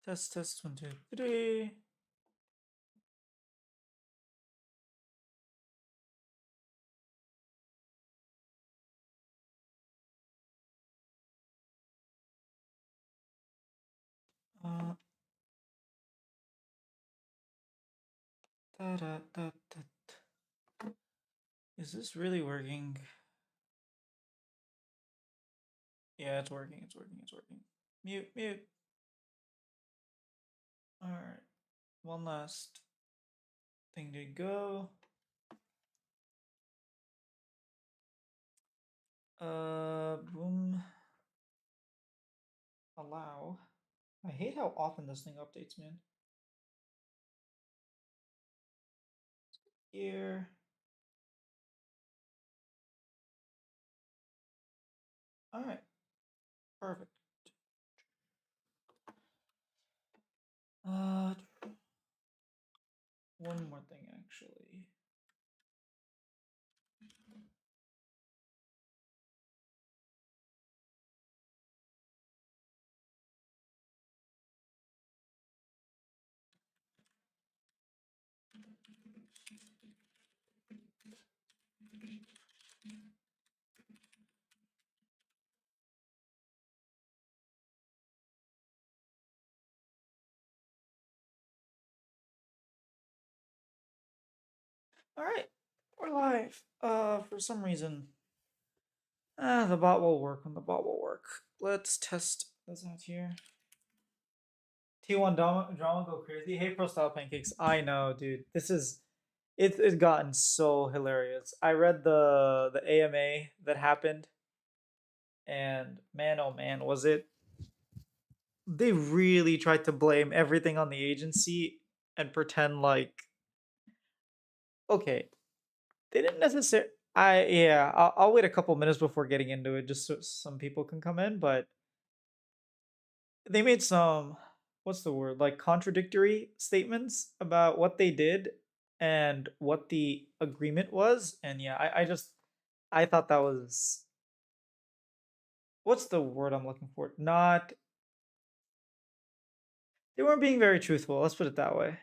Test 1 2 3. Is this really working? Yeah, it's working. It's working. It's working. Mute, mute. All right. One last thing to go. Boom. Allow. I hate how often this thing updates, man. Here. All right. Perfect. One more thing actually. All right. We're live. For some reason, the bot will work when the bot will work. Let's test this out here. T1 drama go crazy. Hey, pro style pancakes. I know, dude. This is it's gotten so hilarious. I read the AMA that happened, and man, oh man, was it? They really tried to blame everything on the agency and pretend like okay, they didn't necessarily. I'll wait a couple minutes before getting into it, just so some people can come in. But they made some, what's the word, like contradictory statements about what they did and what the agreement was. And yeah, I thought that was, what's the word I'm looking for? Not, they weren't being very truthful. Let's put it that way.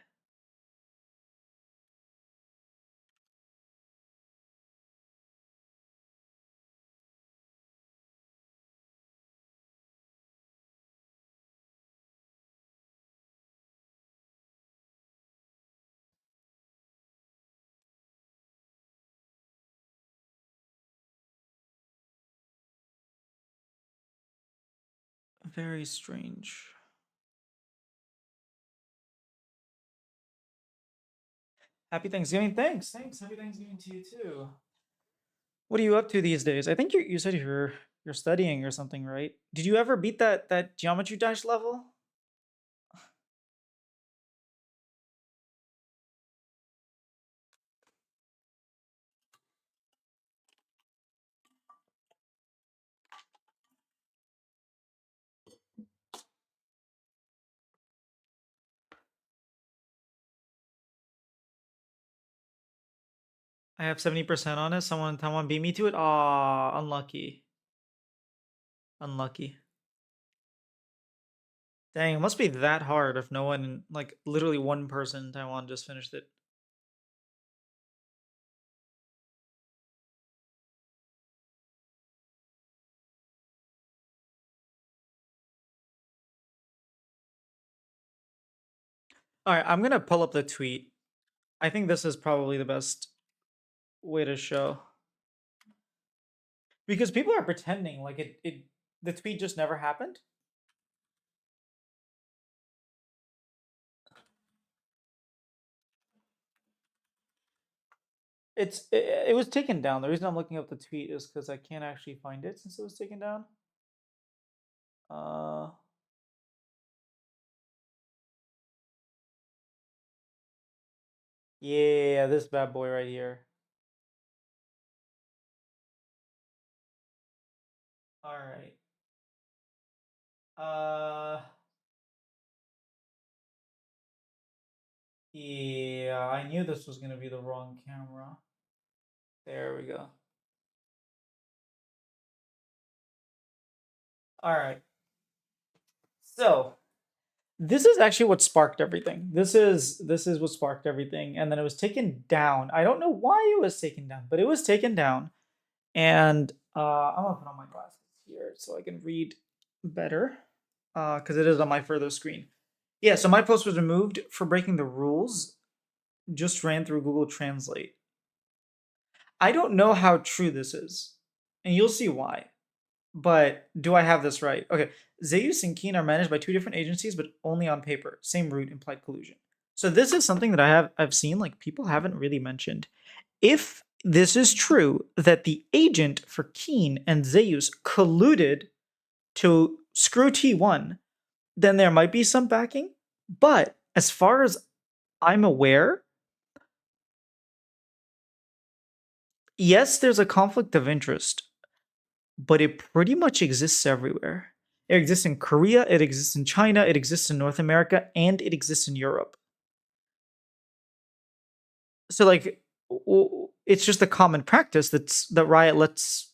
Very strange. Happy Thanksgiving. Thanks. Thanks. Happy Thanksgiving to you too. What are you up to these days? I think you said you're studying or something, right? Did you ever beat that geometry dash level? I have 70% on it. Someone beat me to it. Ah, unlucky. Unlucky. Dang, it must be that hard if no one, like literally one person in Taiwan just finished it. All right, I'm gonna pull up the tweet. I think this is probably the best way to show, because people are pretending like the tweet just never happened. It was taken down. The reason I'm looking up the tweet is because I can't actually find it since it was taken down. Uh, yeah, this bad boy right here. All right. Yeah, I knew this was gonna be the wrong camera. There we go. All right. So This is actually what sparked everything. This is what sparked everything, and then it was taken down. I don't know why it was taken down, but it was taken down. And I'm gonna put on my glasses here so I can read better, because it is on my further screen. Yeah, so my post was removed for breaking the rules. Just ran through Google Translate. I don't know how true this is, and you'll see why. But do I have this right? Okay, Zeus and Kiin are managed by two different agencies, but only on paper. Same root, implied collusion. So this is something that I've seen like people haven't really mentioned. If this is true that the agent for Kiin and Zeus colluded to screw T1, then there might be some backing. But as far as I'm aware, yes, there's a conflict of interest, but it pretty much exists everywhere. It exists in Korea, it exists in China, it exists in North America, and it exists in Europe. So like it's just a common practice that Riot lets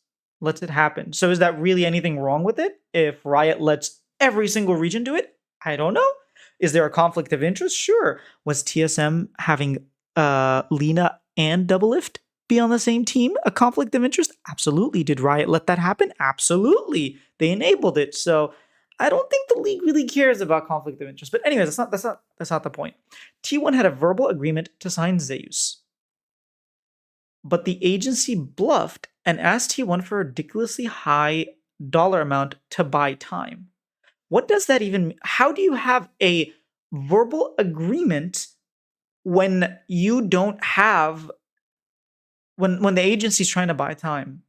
it happen. So is that really anything wrong with it if Riot lets every single region do it? I don't know. Is there a conflict of interest? Sure. Was TSM having Lena and Doublelift be on the same team a conflict of interest? Absolutely. Did Riot let that happen? Absolutely. They enabled it. So I don't think the league really cares about conflict of interest. But anyways, that's not the point. T1 had a verbal agreement to sign Zeus, but the agency bluffed and asked T1 for a ridiculously high dollar amount to buy time. What does that even mean? How do you have a verbal agreement when you don't have when the agency's trying to buy time?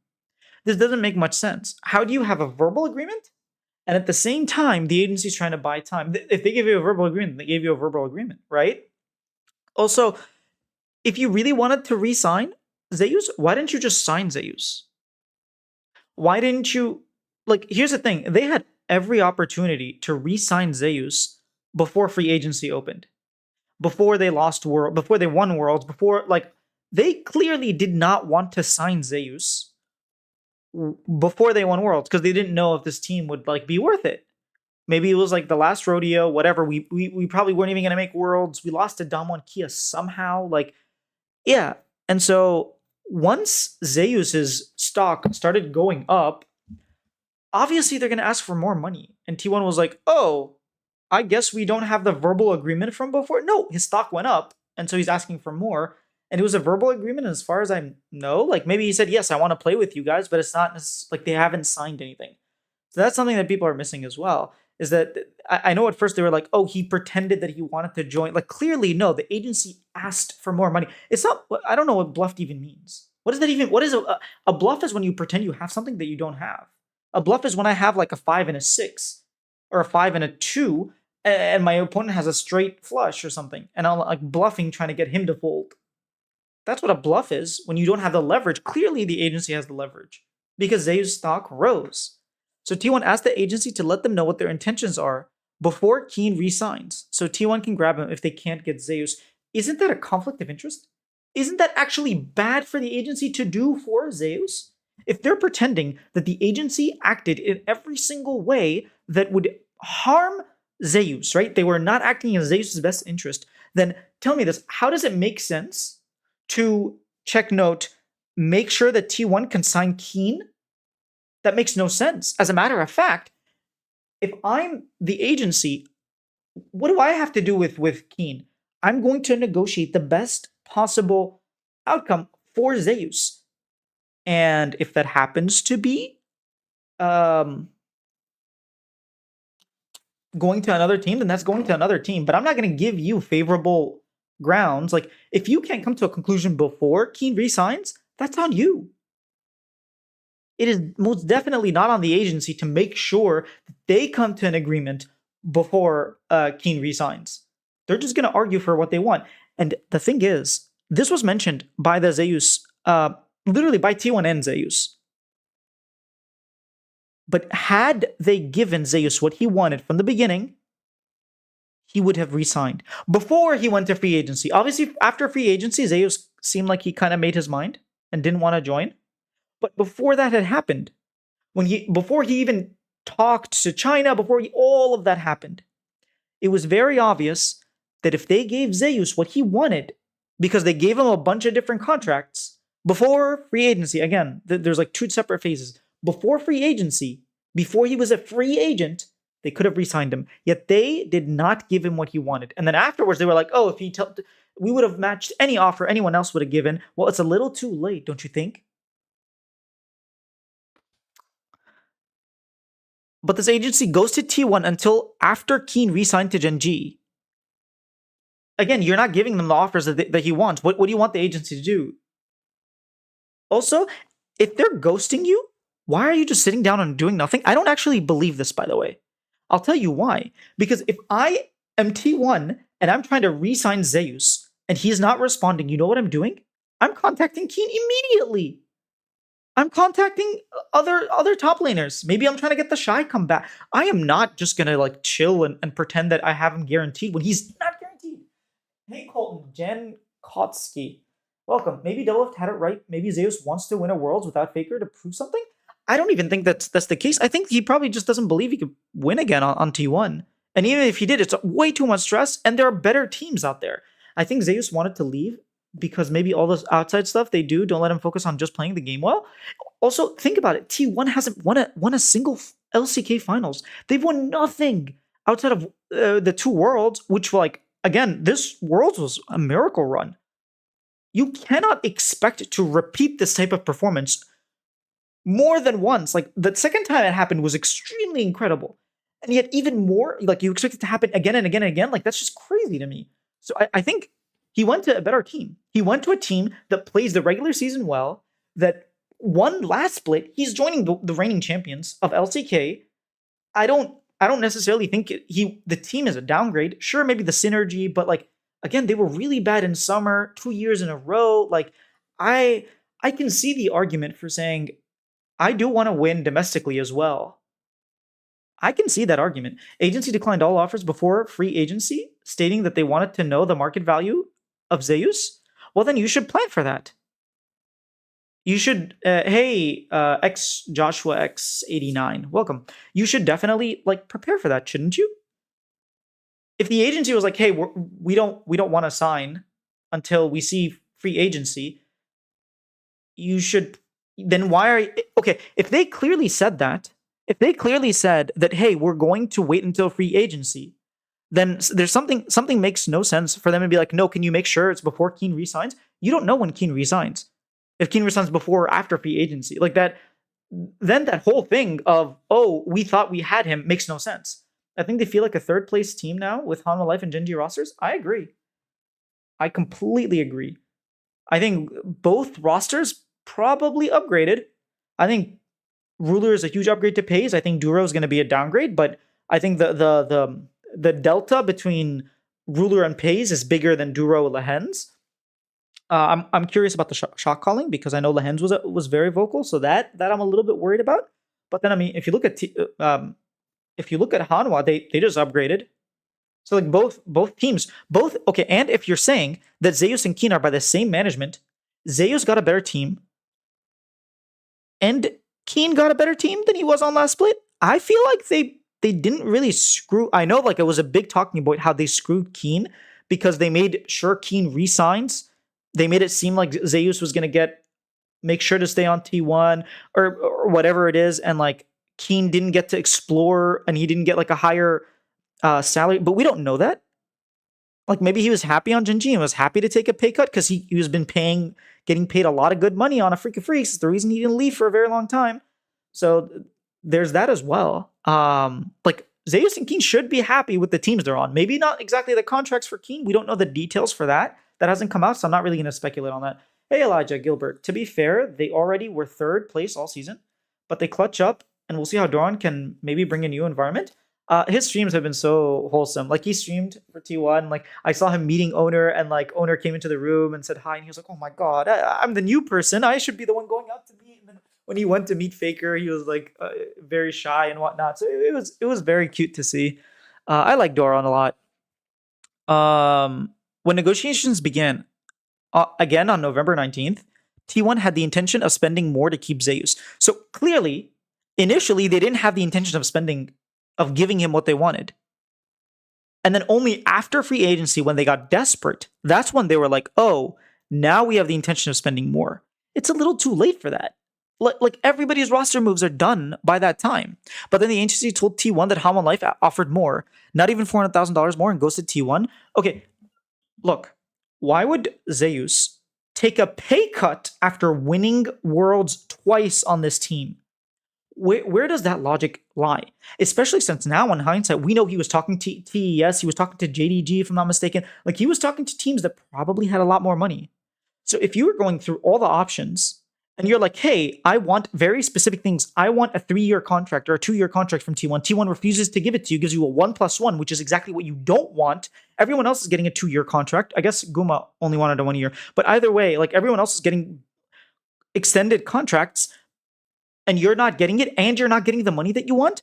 This doesn't make much sense. How do you have a verbal agreement and at the same time the agency's trying to buy time? If they give you a verbal agreement, they gave you a verbal agreement, right? Also, if you really wanted to re-sign Zeus, why didn't you just sign Zeus? Why didn't you like here's the thing, they had every opportunity to re-sign Zeus before free agency opened. Before they lost world, before they won worlds, before like they clearly did not want to sign Zeus before they won worlds because they didn't know if this team would like be worth it. Maybe it was like the last rodeo, whatever. We probably weren't even gonna make worlds. We lost to Damwon Kia somehow. Like, yeah. And so once Zeus's stock started going up, obviously they're gonna ask for more money. And T1 was like, oh, I guess we don't have the verbal agreement from before. No, his stock went up, and so he's asking for more. And it was a verbal agreement, as far as I know. Like maybe he said, yes, I want to play with you guys, but it's not like they haven't signed anything. So that's something that people are missing as well. Is that I know at first they were like, oh, he pretended that he wanted to join. Like clearly, no, the agency asked for more money. It's not. I don't know what bluffed even means. What does that even? What is a bluff? Is when you pretend you have something that you don't have. A bluff is when I have like a 5 and a 6, or a 5 and a 2, and my opponent has a straight flush or something, and I'm like bluffing trying to get him to fold. That's what a bluff is when you don't have the leverage. Clearly, the agency has the leverage because Zeus stock rose. So T1 asked the agency to let them know what their intentions are before Kiin resigns, so T1 can grab him if they can't get Zeus. Isn't that a conflict of interest? Isn't that actually bad for the agency to do for Zeus? If they're pretending that the agency acted in every single way that would harm Zeus, right? They were not acting in Zeus' best interest, then tell me this, how does it make sense to check note, make sure that T1 can sign Kiin? That makes no sense. As a matter of fact, if I'm the agency, what do I have to do with Kiin? I'm going to negotiate the best possible outcome for Zeus. And if that happens to be going to another team, then that's going to another team. But I'm not going to give you favorable grounds. Like, if you can't come to a conclusion before Kiin resigns, that's on you. It is most definitely not on the agency to make sure that they come to an agreement before Kiin resigns. They're just going to argue for what they want. And the thing is, this was mentioned by the Zeus, literally by T1 and Zeus. But had they given Zeus what he wanted from the beginning, he would have resigned before he went to free agency. Obviously, after free agency, Zeus seemed like he kind of made his mind and didn't want to join. But before that had happened, before he even talked to China, before all of that happened, it was very obvious that if they gave Zeus what he wanted, because they gave him a bunch of different contracts before free agency, again, there's like two separate phases. Before free agency, before he was a free agent, they could have re-signed him. Yet they did not give him what he wanted. And then afterwards, they were like, oh, if he we would have matched any offer anyone else would have given. Well, it's a little too late, don't you think? But this agency goes to T1 until after Kiin re-signed to Gen G. Again, you're not giving them the offers that he wants. What do you want the agency to do? Also, if they're ghosting you, why are you just sitting down and doing nothing? I don't actually believe this, by the way. I'll tell you why. Because if I am T1 and I'm trying to re-sign Zeus and he's not responding, you know what I'm doing? I'm contacting Kiin immediately. I'm contacting other top laners. Maybe I'm trying to get the Shy come back. I am not just gonna like chill and pretend that I have him guaranteed when he's not guaranteed. Hey Colton, Jen Kotsky. Welcome. Maybe Deloft had it right. Maybe Zeus wants to win a Worlds without Faker to prove something. I don't even think that's the case. I think he probably just doesn't believe he could win again on T1. And even if he did, it's way too much stress, and there are better teams out there. I think Zeus wanted to leave because maybe all this outside stuff they do don't let him focus on just playing the game well. Also, think about it. T1 hasn't won a single LCK finals. They've won nothing outside of the two Worlds, which, like, again, this Worlds was a miracle run. You cannot expect to repeat this type of performance more than once. Like, the second time it happened was extremely incredible. And yet even more, like, you expect it to happen again and again and again. Like, that's just crazy to me. So I think he went to a better team. He went to a team that plays the regular season well, that won last split. He's joining the reigning champions of LCK. I don't necessarily think the team is a downgrade. Sure, maybe the synergy, but like, again, they were really bad in summer, 2 years in a row. Like, I can see the argument for saying, I do want to win domestically as well. I can see that argument. Agency declined all offers before free agency, stating that they wanted to know the market value of Zeus. Well, then you should plan for that. You should, hey, X Joshua X89, welcome. You should definitely like prepare for that, shouldn't you? If the agency was like, hey, we don't want to sign until we see free agency, you should. Then why are you, okay? If they clearly said that, hey, we're going to wait until free agency, then there's something makes no sense for them to be like, no, can you make sure it's before Kiin resigns? You don't know when Kiin resigns. If Kiin resigns before or after free agency, like that, then that whole thing of, oh, we thought we had him makes no sense. I think they feel like a third place team now with Hanwha Life and Gen G rosters. I agree. I completely agree. I think both rosters probably upgraded. I think Ruler is a huge upgrade to Pays. I think Duro is going to be a downgrade, but I think the delta between Ruler and Pays is bigger than Duro and Lehens. I'm curious about the shot calling because I know Lehens was very vocal, so that I'm a little bit worried about. But then I mean, if you look at Hanwha, they just upgraded. So like both teams, okay. And if you're saying that Zeus and Kiin are by the same management, Zeus got a better team, and Kiin got a better team than he was on last split. I feel like they didn't really screw. I know like it was a big talking point how they screwed Kiin because they made sure Kiin resigns. They made it seem like Zeus was going to make sure to stay on T1 or whatever it is. And like Kiin didn't get to explore and he didn't get like a higher salary, but we don't know that. Like maybe he was happy on Gen G and was happy to take a pay cut because he was getting paid a lot of good money on a Freak of Freaks. It's the reason he didn't leave for a very long time. So there's that as well. Like Zeus and Kiin should be happy with the teams they're on. Maybe not exactly the contracts for Kiin. We don't know the details for that. That hasn't come out, so I'm not really going to speculate on that. Hey, Elijah Gilbert. To be fair, they already were third place all season, but they clutch up, and we'll see how Doran can maybe bring a new environment. His streams have been so wholesome. Like he streamed for T1. Like I saw him meeting Owner, and like Owner came into the room and said hi, and he was like, "Oh my god, I'm the new person. I should be the one going out to meet." And then when he went to meet Faker, he was like very shy and whatnot. So it was very cute to see. I like Doran a lot. When negotiations began, again on November 19th, T1 had the intention of spending more to keep Zeus. So clearly, initially, they didn't have the intention of giving him what they wanted. And then only after free agency, when they got desperate, that's when they were like, oh, now we have the intention of spending more. It's a little too late for that. Like everybody's roster moves are done by that time. But then the agency told T1 that Hamon Life offered more, not even $400,000 more, and ghosted T1. Okay, look, why would Zeus take a pay cut after winning Worlds twice on this team? Where does that logic lie? Especially since now, in hindsight, we know he was talking to TES, he was talking to JDG, if I'm not mistaken. Like, he was talking to teams that probably had a lot more money. So if you were going through all the options and you're like, hey, I want very specific things. I want a 3-year contract or a 2-year contract from T1. T1 refuses to give it to you, gives you a 1+1, which is exactly what you don't want. Everyone else is getting a 2-year contract. I guess Guma only wanted a 1 year. But either way, like, everyone else is getting extended contracts, and you're not getting it, and you're not getting the money that you want,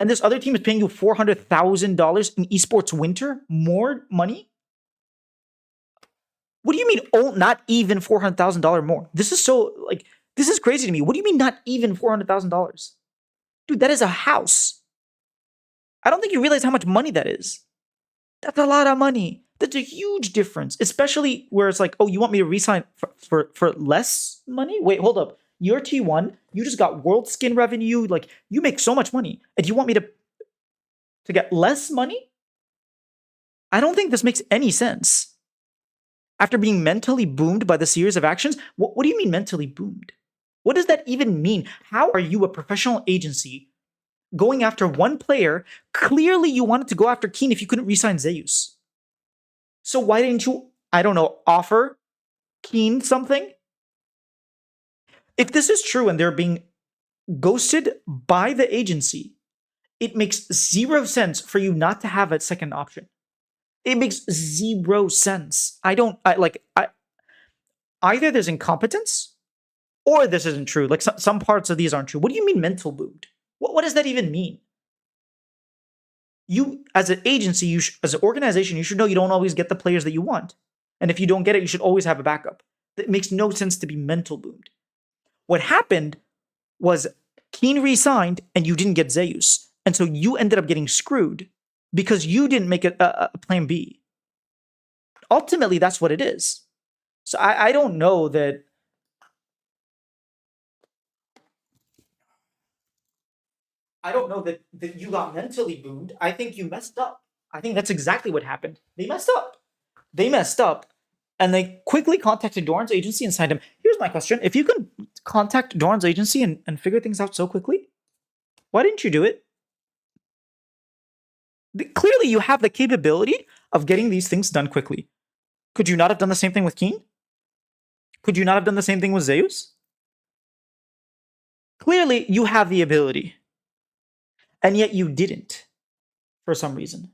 and this other team is paying you $400,000 in esports winter more money? What do you mean, oh, not even $400,000 more? This is so, like, this is crazy to me. What do you mean not even $400,000? Dude, that is a house. I don't think you realize how much money that is. That's a lot of money. That's a huge difference, especially where it's like, oh, you want me to resign for less money? Wait, hold up. You're T1. You just got world skin revenue. Like, you make so much money, and you want me to get less money? I don't think this makes any sense. After being mentally boomed by the series of actions, what do you mean mentally boomed? What does that even mean? How are you a professional agency going after one player? Clearly, you wanted to go after Kiin if you couldn't resign Zeus. So why didn't you, I don't know, offer Kiin something? If this is true and they're being ghosted by the agency, it makes zero sense for you not to have a second option. It makes zero sense. Either there's incompetence or this isn't true. Like, some parts of these aren't true. What do you mean mental boomed? What does that even mean? You, as an agency, as an organization, you should know you don't always get the players that you want. And if you don't get it, you should always have a backup. It makes no sense to be mental boomed. What happened was Kiin re-signed and you didn't get Zeus. And so you ended up getting screwed because you didn't make a plan B. Ultimately, that's what it is. So I don't know that... I don't know that you got mentally boomed. I think you messed up. I think that's exactly what happened. They messed up. And they quickly contacted Doran's agency and signed him. Here's my question. If you can contact Doran's agency and figure things out so quickly, why didn't you do it? Clearly, you have the capability of getting these things done quickly. Could you not have done the same thing with Kiin? Could you not have done the same thing with Zeus? Clearly, you have the ability. And yet you didn't, for some reason.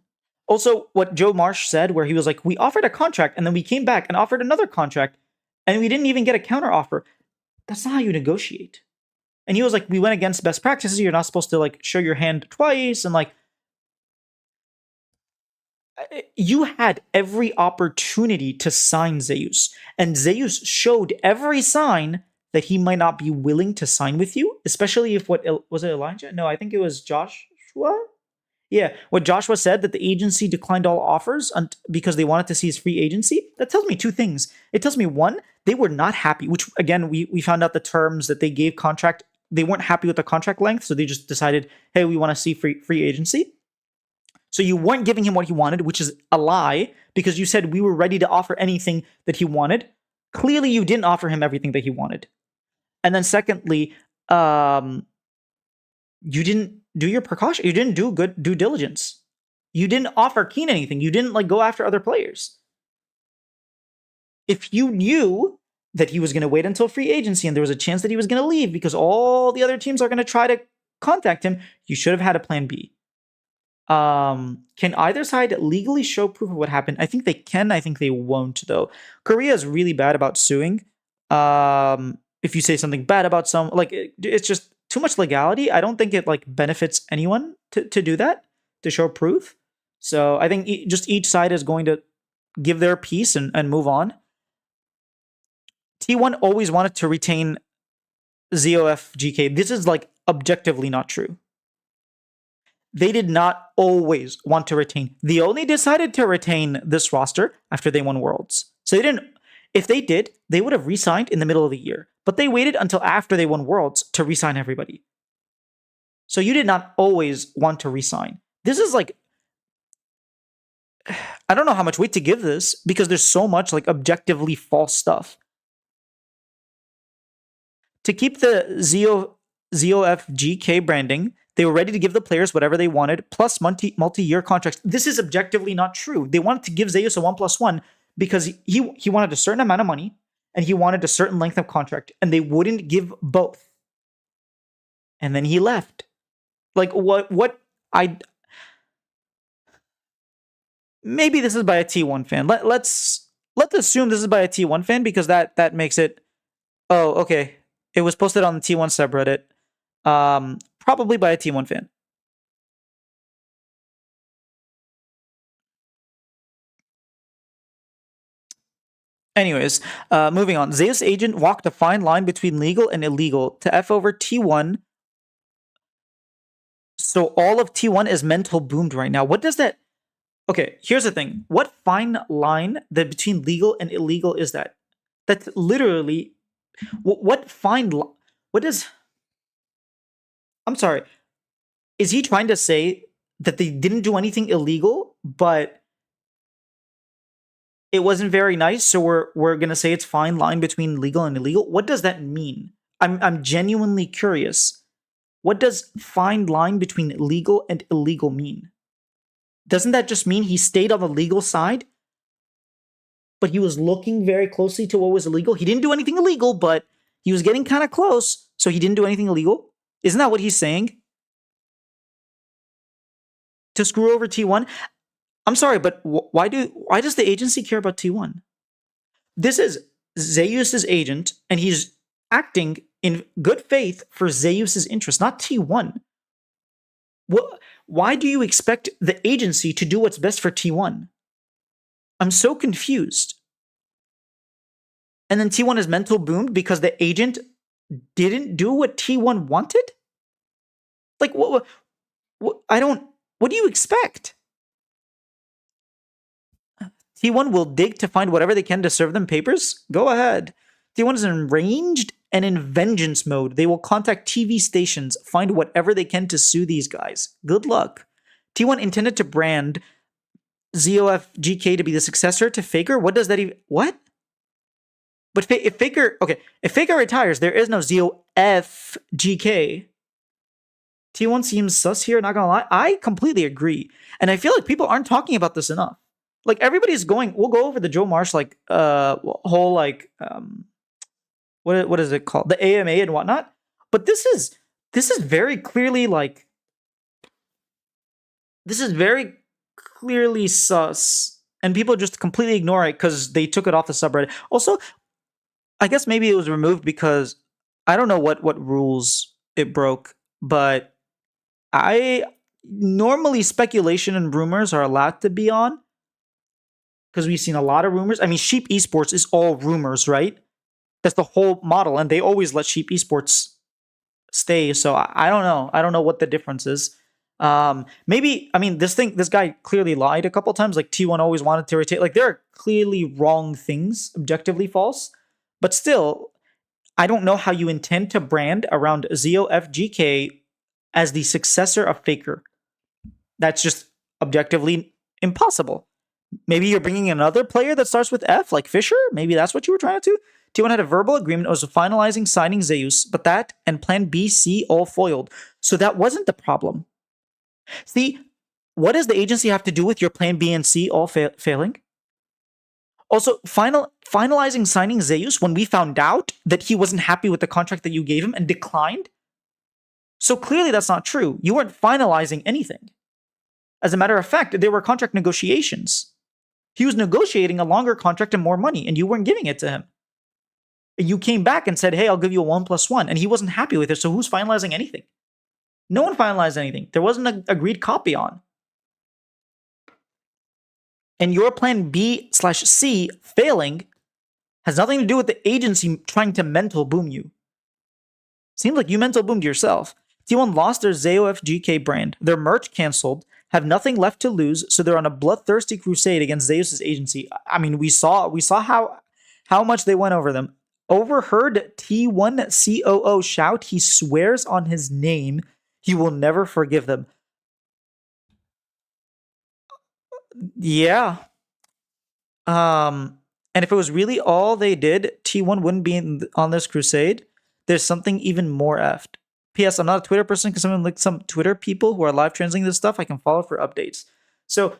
Also, what Joe Marsh said, where he was like, we offered a contract, and then we came back and offered another contract, and we didn't even get a counter offer. That's not how you negotiate. And he was like, we went against best practices. You're not supposed to, like, show your hand twice. And, like, you had every opportunity to sign Zeus. And Zeus showed every sign that he might not be willing to sign with you, especially if was it Elijah? No, I think it was Joshua. Yeah, what Joshua said, that the agency declined all offers because they wanted to see his free agency. That tells me two things. It tells me, one, they were not happy, which, again, we found out the terms that they gave contract. They weren't happy with the contract length, so they just decided, hey, we want to see free agency. So you weren't giving him what he wanted, which is a lie, because you said we were ready to offer anything that he wanted. Clearly, you didn't offer him everything that he wanted. And then secondly, you didn't do your precaution. You didn't do good due diligence. You didn't offer Kiin anything. You didn't, like, go after other players. If you knew that he was going to wait until free agency and there was a chance that he was going to leave because all the other teams are going to try to contact him, you should have had a plan B. Can either side legally show proof of what happened? I think they can. I think they won't, though. Korea is really bad about suing. If you say something bad about it's just too much legality. I don't think it, like, benefits anyone to do that, to show proof. So I think just each side is going to give their piece and move on. T1 always wanted to retain ZOF GK. This is, like, objectively not true. they did not always want to retain. They only decided to retain this roster after they won Worlds. So they didn't. If they did, they would have re-signed in the middle of the year. But they waited until after they won Worlds to re-sign everybody. So you did not always want to re-sign. This is like, I don't know how much weight to give this because there's so much like objectively false stuff. To keep the ZOFGK branding, they were ready to give the players whatever they wanted, plus multi-year contracts. This is objectively not true. They wanted to give Zeus a 1+1 because he wanted a certain amount of money and he wanted a certain length of contract, and they wouldn't give both. And then he left. Like, maybe this is by a T1 fan. Let's assume this is by a T1 fan because that makes it. Oh, okay. It was posted on the T1 subreddit. Probably by a T1 fan. Anyways, moving on. Zeus' agent walked a fine line between legal and illegal to F over T1. So all of T1 is mental boomed right now. What does that... Okay, here's the thing. What fine line that between legal and illegal is that? That's literally... What fine... What is... I'm sorry. Is he trying to say that they didn't do anything illegal, but it wasn't very nice, so we're gonna say it's fine line between legal and illegal? What does that mean? I'm genuinely curious. What does fine line between legal and illegal mean? Doesn't that just mean he stayed on the legal side, but he was looking very closely to what was illegal? He didn't do anything illegal, but he was getting kind of close, so he didn't do anything illegal? Isn't that what he's saying? To screw over T1? I'm sorry, but why does the agency care about T1? This is Zeus's agent, and he's acting in good faith for Zeus's interest, not T1. Why do you expect the agency to do what's best for T1? I'm so confused. And then T1 is mental boomed because the agent didn't do what T1 wanted? Like, what do you expect? T1 will dig to find whatever they can to serve them papers? Go ahead. T1 is enraged and in vengeance mode. They will contact TV stations, find whatever they can to sue these guys. Good luck. T1 intended to brand ZOFGK to be the successor to Faker? What does that even... What? But if Faker... Okay, if Faker retires, there is no ZOFGK. T1 seems sus here, not gonna lie. I completely agree. And I feel like people aren't talking about this enough. Like, everybody's going... We'll go over the Joe Marsh, like, whole, like... What is it called? The AMA and whatnot. But this is very clearly, like... This is very clearly sus. And people just completely ignore it because they took it off the subreddit. Also, I guess maybe it was removed because... I don't know what rules it broke, but... Normally, speculation and rumors are allowed to be on. Because we've seen a lot of rumors. I mean, Sheep Esports is all rumors, right? That's the whole model, and they always let Sheep Esports stay. So I don't know. I don't know what the difference is. Maybe, I mean, this guy clearly lied a couple times. Like, T1 always wanted to rotate. Like, there are clearly wrong things, objectively false. But still, I don't know how you intend to brand around ZOFGK as the successor of Faker. That's just objectively impossible. Maybe you're bringing another player that starts with F, like Fisher? Maybe that's what you were trying to do? T1 had a verbal agreement. It was finalizing signing Zeus, but that and Plan B, C all foiled. So that wasn't the problem. See, what does the agency have to do with your Plan B and C all failing? Also, finalizing signing Zeus when we found out that he wasn't happy with the contract that you gave him and declined? So clearly that's not true. You weren't finalizing anything. As a matter of fact, there were contract negotiations. He was negotiating a longer contract and more money, and you weren't giving it to him. And you came back and said, hey, I'll give you a 1+1, and he wasn't happy with it, so who's finalizing anything? No one finalized anything. There wasn't an agreed copy on. And your Plan B/C failing has nothing to do with the agency trying to mental boom you. Seems like you mental boomed yourself. T1 lost their ZOF GK brand. Their merch canceled, have nothing left to lose, so they're on a bloodthirsty crusade against Zeus's agency. I mean, we saw how much they went over them. Overheard T1 COO shout he swears on his name he will never forgive them. Yeah. And if it was really all they did, T1 wouldn't be on this crusade. There's something even more effed. P.S. I'm not a Twitter person. Because someone like some Twitter people who are live translating this stuff, I can follow for updates. So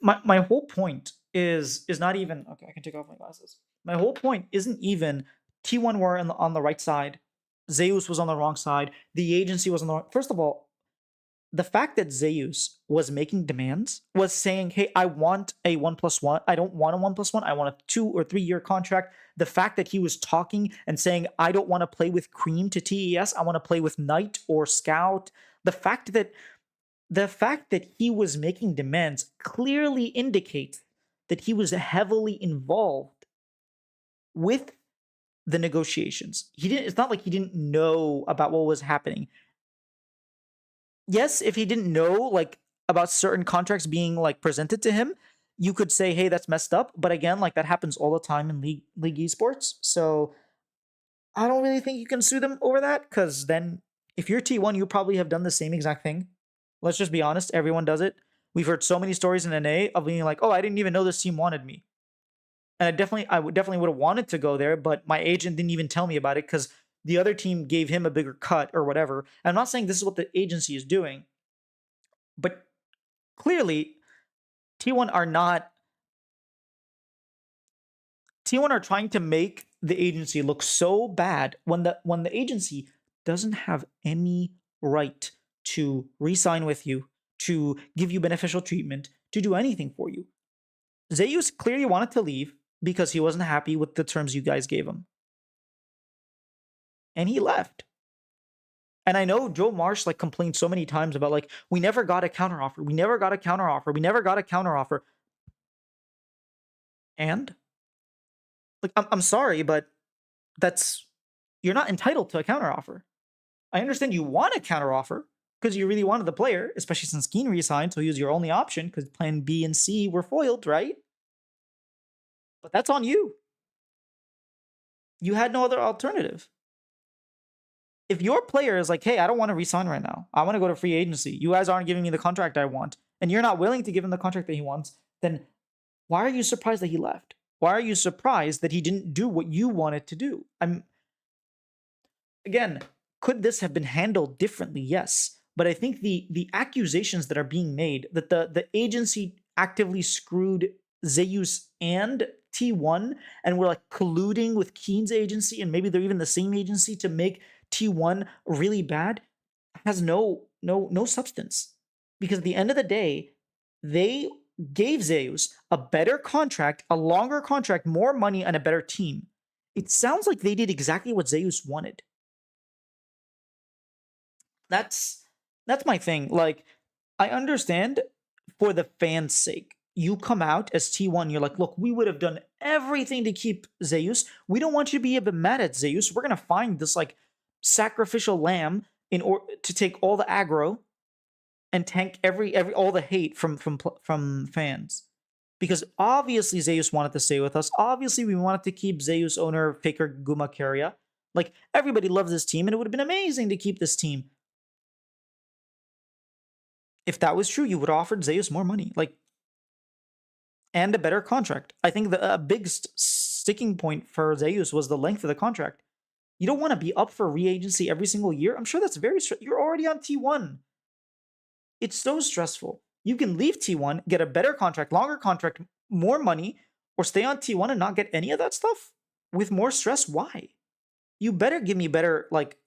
my whole point is not even okay. I can take off my glasses. My whole point isn't even T1 were on the right side, Zeus was on the wrong side, the agency was on the wrong. First of all, the fact that Zeus was making demands, was saying, hey, I want a 1+1. I don't want a 1+1. I want a 2 or 3 year contract. The fact that he was talking and saying, I don't want to play with Cream to TES. I want to play with Knight or Scout. The fact that he was making demands clearly indicates that he was heavily involved with the negotiations. It's not like he didn't know about what was happening. Yes, if he didn't know like about certain contracts being like presented to him, you could say, hey, that's messed up. But again, like that happens all the time in league esports. So I don't really think you can sue them over that, because then if you're T1, you probably have done the same exact thing. Let's just be honest, everyone does it. We've heard so many stories in NA of being like, oh, I didn't even know this team wanted me. And I would definitely would have wanted to go there, but my agent didn't even tell me about it because the other team gave him a bigger cut or whatever. I'm not saying this is what the agency is doing, but clearly T1 are trying to make the agency look so bad when the agency doesn't have any right to re-sign with you, to give you beneficial treatment, to do anything for you. Zeus clearly wanted to leave because he wasn't happy with the terms you guys gave him. And he left. And I know Joe Marsh like complained so many times about like, we never got a counteroffer. We never got a counteroffer. We never got a counteroffer. And like, I'm sorry, but you're not entitled to a counteroffer. I understand you want a counteroffer because you really wanted the player, especially since Kiin resigned, so he was your only option because plan B and C were foiled, right? But that's on you. You had no other alternative. If your player is like, hey, I don't want to resign right now, I want to go to free agency, you guys aren't giving me the contract I want, and you're not willing to give him the contract that he wants, then why are you surprised that he left? Why are you surprised that he didn't do what you wanted to do? Again, could this have been handled differently? Yes. But I think the accusations that are being made, that the agency actively screwed Zeus and T1 and were like colluding with Kiin's agency, and maybe they're even the same agency to make T1 really bad, has no substance. Because at the end of the day, they gave Zeus a better contract, a longer contract, more money, and a better team. It sounds like they did exactly what Zeus wanted. That's my thing. Like, I understand for the fans' sake. You come out as T1, you're like, look, we would have done everything to keep Zeus. We don't want you to be a bit mad at Zeus. We're gonna find this like sacrificial lamb in order to take all the aggro and tank all the hate from fans. Because obviously Zeus wanted to stay with us. Obviously we wanted to keep Zeus owner Faker Guma Karya. Like, everybody loves this team, and it would have been amazing to keep this team. If that was true, you would have offered Zeus more money, like, and a better contract. I think the big sticking point for Zeus was the length of the contract. You don't want to be up for re-agency every single year. I'm sure that's very you're already on T1. It's so stressful. You can leave T1, get a better contract, longer contract, more money, or stay on T1 and not get any of that stuff with more stress. Why? You better give me better like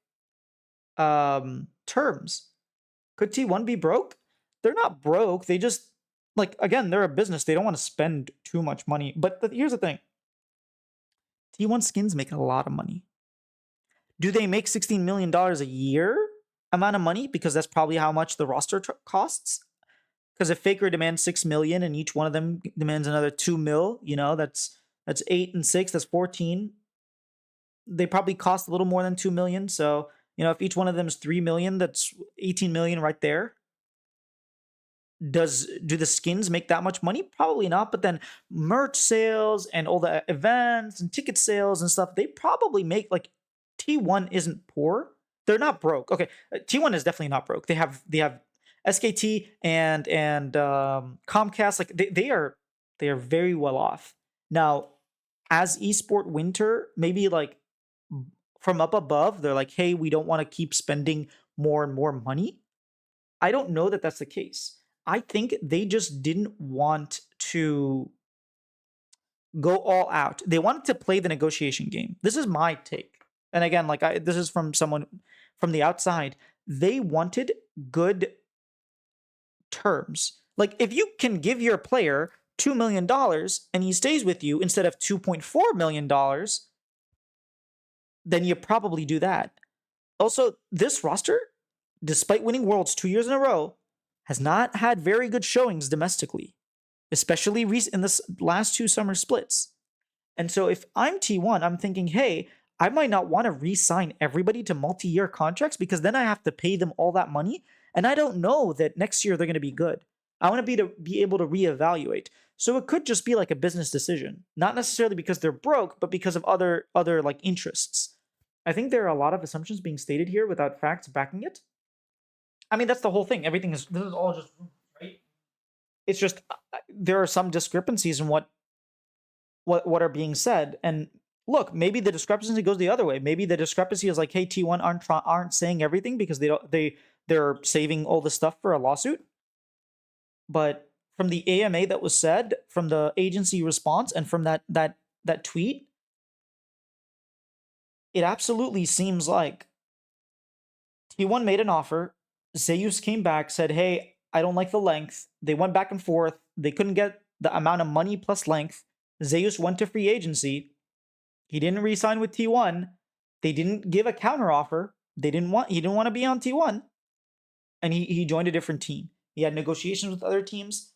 terms. Could T1 be broke? They're not broke. They just, like, again, they're a business. They don't want to spend too much money. But here's the thing. T1 skins make a lot of money. Do they make $16 million a year amount of money? Because that's probably how much the roster costs. Because if Faker demands $6 million and each one of them demands another $2 million, you know, that's 8 and 6, that's 14. They probably cost a little more than $2 million. So You know, if each one of them is 3 million, that's 18 million right there. Do the skins make that much money? Probably not. But then merch sales and all the events and ticket sales and stuff, they probably make like T1 isn't poor. They're not broke. Okay, T1 is definitely not broke. They have SKT and Comcast. Like they are very well off. Now, as esport winter, maybe like from up above, they're like, hey, we don't want to keep spending more and more money. I don't know that that's the case. I think they just didn't want to go all out. They wanted to play the negotiation game. This is my take. And again, this is from someone from the outside. They wanted good terms. Like if you can give your player $2 million and he stays with you instead of $2.4 million, then you probably do that. Also, this roster, despite winning Worlds 2 years in a row, has not had very good showings domestically, especially in the last two summer splits. And so if I'm T1, I'm thinking, hey, I might not want to re-sign everybody to multi-year contracts because then I have to pay them all that money. And I don't know that next year they're going to be good. I want to be able to reevaluate. So it could just be like a business decision, not necessarily because they're broke, but because of other like interests. I think there are a lot of assumptions being stated here without facts backing it. I mean, that's the whole thing. This is all just right. It's just there are some discrepancies in what are being said. And look, maybe the discrepancy goes the other way. Maybe the discrepancy is like, hey, T1 aren't saying everything because they're saving all the stuff for a lawsuit. But from the AMA that was said, from the agency response, and from that tweet, it absolutely seems like T1 made an offer. Zeus came back, said, hey, I don't like the length. They went back and forth. They couldn't get the amount of money plus length. Zeus went to free agency. He didn't re-sign with T1. They didn't give a counter offer. He didn't want to be on T1. And he joined a different team. He had negotiations with other teams.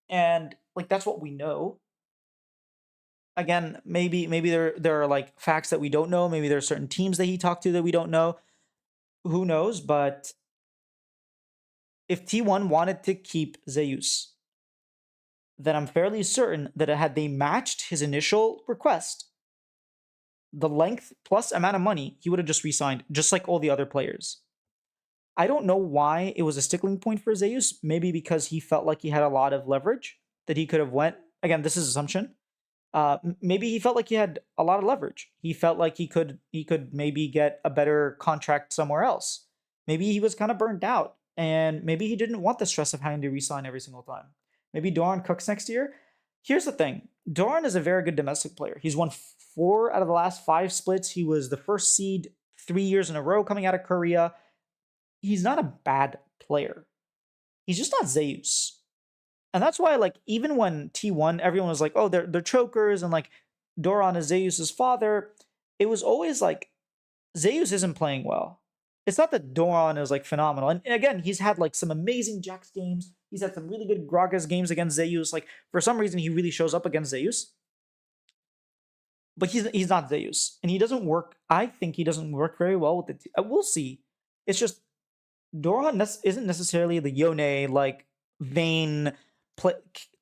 And like that's what we know. Again, maybe there are like facts that we don't know. Maybe there are certain teams that he talked to that we don't know. Who knows? But if T1 wanted to keep Zeus, then I'm fairly certain that had they matched his initial request, the length plus amount of money, he would have just re-signed, just like all the other players. I don't know why it was a stickling point for Zeus. Maybe because he felt like he had a lot of leverage that he could have went. Again, this is assumption. Maybe he felt like he had a lot of leverage. He felt like he could maybe get a better contract somewhere else. Maybe he was kind of burned out, and maybe he didn't want the stress of having to re-sign every single time. Maybe Doran cooks next year. Here's the thing. Doran is a very good domestic player. He's won 4 out of the last 5 splits. He was the first seed 3 years in a row coming out of Korea. He's not a bad player. He's just not Zeus. And that's why, like, even when T1, everyone was like, oh, they're chokers, and like Doran is Zeus's father, it was always like Zeus isn't playing well. It's not that Doran is like phenomenal. And again, he's had like some amazing Jax games. He's had some really good Gragas games against Zeus. Like, for some reason, he really shows up against Zeus. But he's not Zeus. And he doesn't work. I think he doesn't work very well with the team. We'll see. It's just Doran isn't necessarily the Yone, like, vain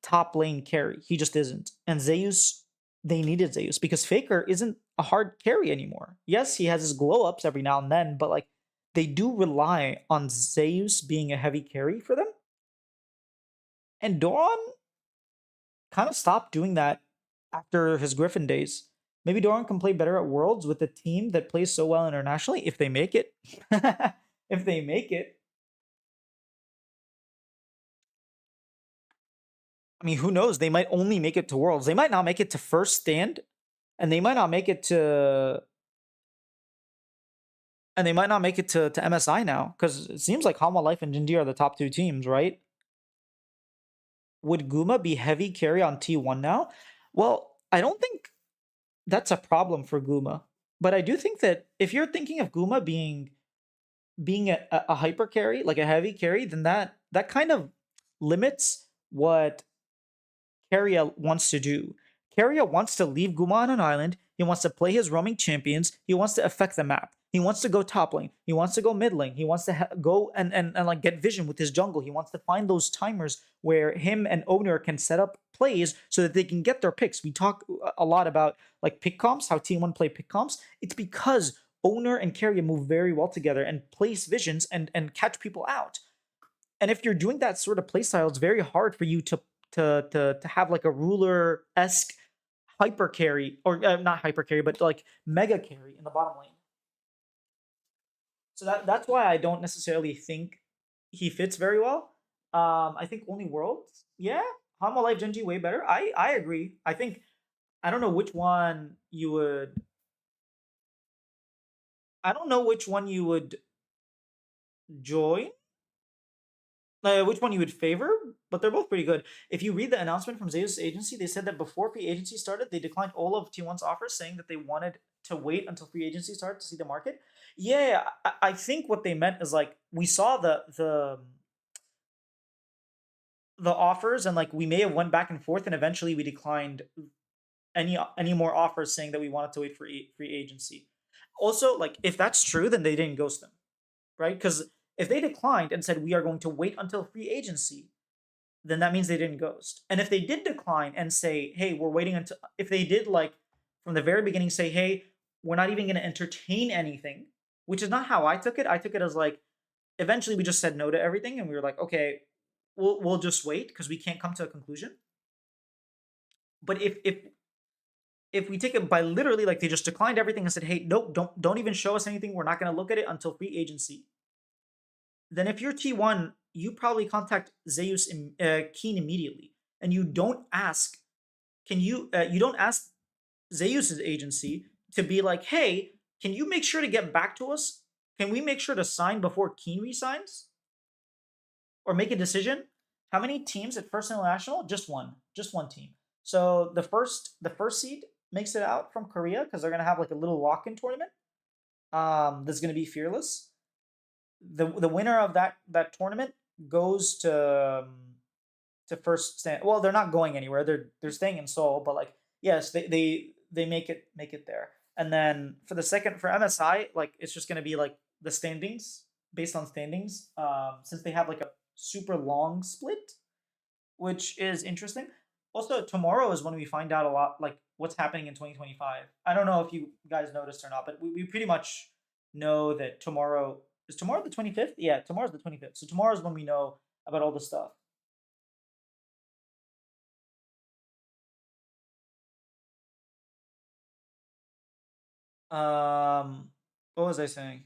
top lane carry. He just isn't. And Zeus, they needed Zeus because Faker isn't a hard carry anymore. Yes, he has his glow ups every now and then, but like they do rely on Zeus being a heavy carry for them. And Doran kind of stopped doing that after his Griffin days. Maybe Doran can play better at Worlds with a team that plays so well internationally if they make it. If they make it. I mean, who knows? They might only make it to Worlds. They might not make it to first stand, and they might not make it to MSI now, because it seems like Hama Life and Jinji are the top 2 teams, right? Would Guma be heavy carry on T1 now? Well, I don't think that's a problem for Guma. But I do think that if you're thinking of Guma being a hyper carry, like a heavy carry, then that kind of limits what Keria wants to do. Keria wants to leave Guma on an island. He wants to play his roaming champions. He wants to affect the map. He wants to go top lane. He wants to go mid lane. He wants to go and like get vision with his jungle. He wants to find those timers where him and Owner can set up plays so that they can get their picks. We talk a lot about like pick comps, how T1 play pick comps. It's because Owner and Keria move very well together and place visions and catch people out. And if you're doing that sort of playstyle, it's very hard for you to have like a ruler esque hyper carry, or not hyper carry, but like mega carry in the bottom lane. So that's why I don't necessarily think he fits very well. I think only worlds. Yeah, Hanwha Life Genji way better. I agree. I think I don't know which one you would. I don't know which one you would join. Which one you would favor, but they're both pretty good. If you read the announcement from Zeus agency, they said that before free agency started, they declined all of T1's offers, saying that they wanted to wait until free agency started to see the market. Yeah, I think what they meant is like we saw the offers, and like we may have went back and forth, and eventually we declined any more offers, saying that we wanted to wait for free agency. Also, like if that's true, then they didn't ghost them, right? Because if they declined and said we are going to wait until free agency, then that means they didn't ghost. And if they did decline and say, hey, we're waiting until, if they did like from the very beginning say, hey, we're not even going to entertain anything, which is not how I took it. I took it as like, eventually we just said no to everything and we were like, okay, we'll just wait because we can't come to a conclusion. But if we take it by literally like they just declined everything and said, hey, nope, don't even show us anything. We're not going to look at it until free agency. Then if you're T1, you probably contact Zeus and Kiin immediately, and you don't ask. You don't ask Zeus's agency to be like, hey, can you make sure to get back to us? Can we make sure to sign before Kiin resigns, or make a decision? How many teams at First International? Just one team. So the first seed makes it out from Korea because they're gonna have like a little lock-in tournament. That's gonna be fearless. The winner of that tournament goes to first stand. Well, they're not going anywhere. They're staying in Seoul, but like yes, they make it there. And then for the second for MSI, like it's just gonna be like the standings based on standings. Since they have like a super long split, which is interesting. Also, tomorrow is when we find out a lot like what's happening in 2025. I don't know if you guys noticed or not, but we pretty much know that tomorrow is tomorrow the 25th? Yeah, tomorrow's the 25th. So tomorrow is when we know about all the stuff. What was I saying?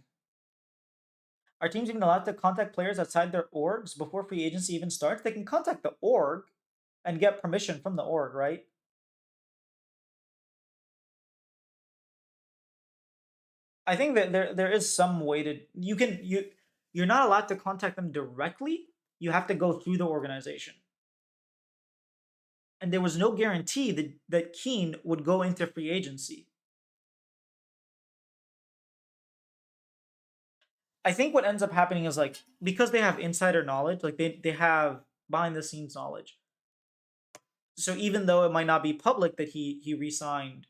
Are teams even allowed to contact players outside their orgs before free agency even starts? They can contact the org and get permission from the org, right? I think that there is some way to you're not allowed to contact them directly. You have to go through the organization. And there was no guarantee that Kiin would go into free agency. I think what ends up happening is like because they have insider knowledge, like they have behind the scenes knowledge. So even though it might not be public that he resigned,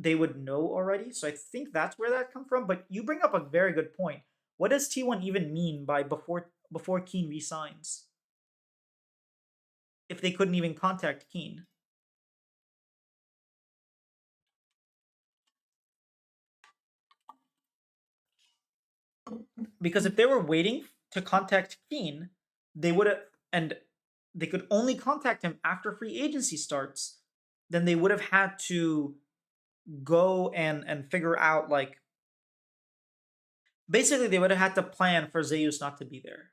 they would know already. So I think that's where that comes from. But you bring up a very good point. What does T1 even mean by before Kiin resigns? If they couldn't even contact Kiin. Because if they were waiting to contact Kiin, they would have, and they could only contact him after free agency starts, then they would have had to go and figure out like basically they would have had to plan for Zeus not to be there.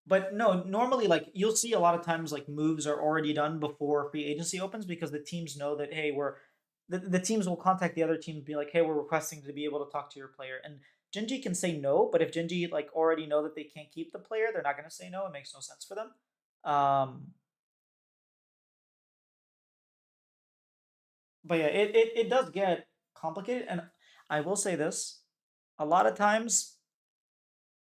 But no, normally like you'll see a lot of times like moves are already done before free agency opens because the teams know that hey, the teams will contact the other team and be like, hey, we're requesting to be able to talk to your player. And Genji can say no, but if Genji like already know that they can't keep the player, they're not gonna say no. It makes no sense for them. But yeah, it does get complicated. And I will say this, a lot of times,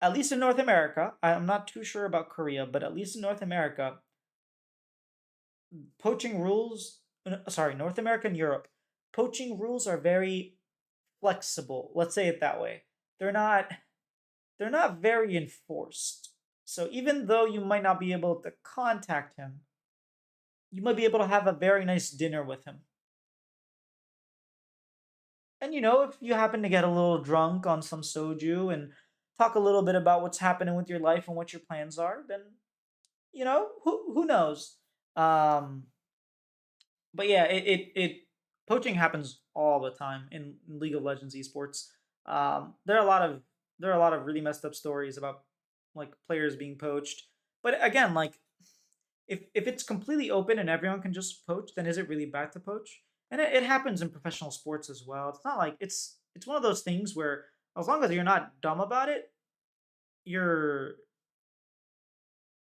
at least in North America, I'm not too sure about Korea, but at least in North America, poaching rules sorry, North America and Europe, poaching rules are very flexible. Let's say it that way. They're not they're not very enforced. So even though you might not be able to contact him, you might be able to have a very nice dinner with him. And if you happen to get a little drunk on some soju and talk a little bit about what's happening with your life and what your plans are, then who knows. Um, but yeah, it poaching happens all the time in League of Legends esports. There are a lot of really messed up stories about like players being poached. But again, like if it's completely open and everyone can just poach, then is it really bad to poach? And it happens in professional sports as well. It's not like it's one of those things where as long as you're not dumb about it, you're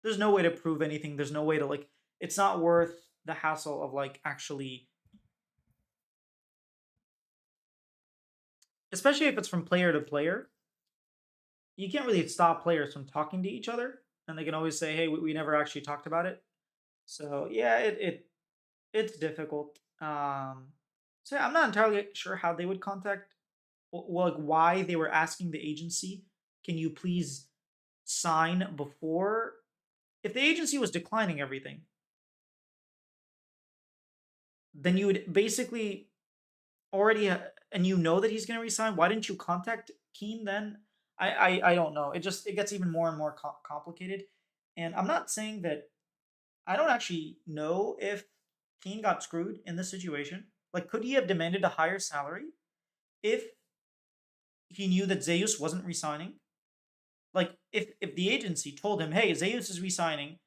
there's no way to prove anything. There's no way to like it's not worth the hassle of like actually, especially if it's from player to player. You can't really stop players from talking to each other, and they can always say, "Hey, we never actually talked about it." So yeah, it's difficult. So yeah, I'm not entirely sure how they would contact, like why they were asking the agency, "Can you please sign before?" If the agency was declining everything, then you would basically already and you know that he's going to resign. Why didn't you contact Kiin then? I don't know. It gets even more and more complicated. And I'm not saying that I don't actually know if Kiin got screwed in this situation. Like, could he have demanded a higher salary if he knew that Zeus wasn't resigning? Like, if the agency told him, "Hey, Zeus is resigning,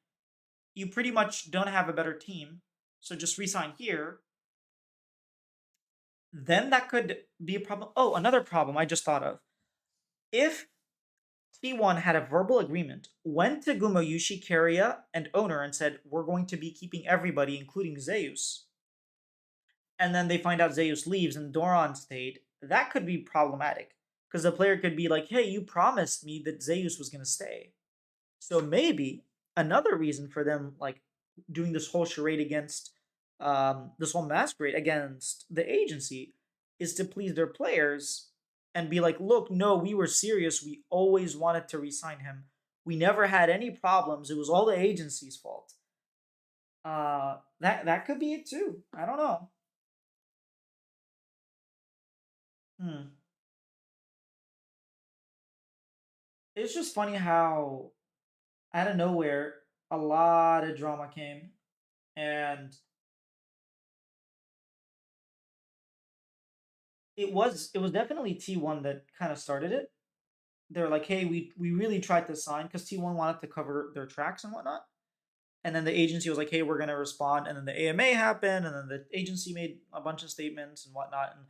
you pretty much don't have a better team, so just resign here," then that could be a problem. Oh, another problem I just thought of. If T1 had a verbal agreement, went to Gumayushi Carrier and owner and said, "We're going to be keeping everybody, including Zeus," and then they find out Zeus leaves and Doran stayed, that could be problematic. Because the player could be like, "Hey, you promised me that Zeus was going to stay." So maybe another reason for them like doing this whole charade against this whole masquerade against the agency is to please their players and be like, "Look, no, we were serious. We always wanted to resign him. We never had any problems. It was all the agency's fault." That could be it too. I don't know. Hmm. It's just funny how out of nowhere a lot of drama came, and it was definitely T1 that kind of started it. They're like, "Hey, we really tried to sign," because T1 wanted to cover their tracks and whatnot. And then the agency was like, "Hey, we're gonna respond." And then the AMA happened, and then the agency made a bunch of statements and whatnot. And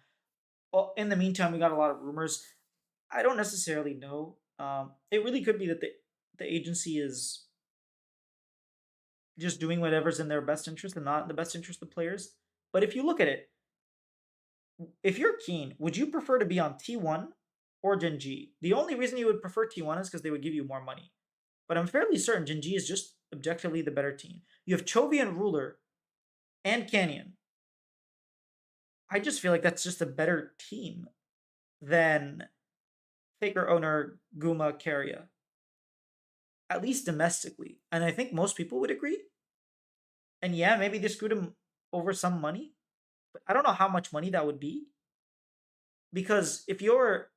well, in the meantime, we got a lot of rumors. I don't necessarily know. It really could be that the agency is just doing whatever's in their best interest and not in the best interest of players. But if you look at it, if you're Kiin, would you prefer to be on T1 or Gen G? The only reason you would prefer T1 is because they would give you more money. But I'm fairly certain Gen G is just objectively the better team. You have Chovy and Ruler and Canyon. I just feel like that's just a better team than Faker owner Guma Carrier, at least domestically. And I think most people would agree. And yeah, maybe they screwed him over some money, but I don't know how much money that would be. Because if you're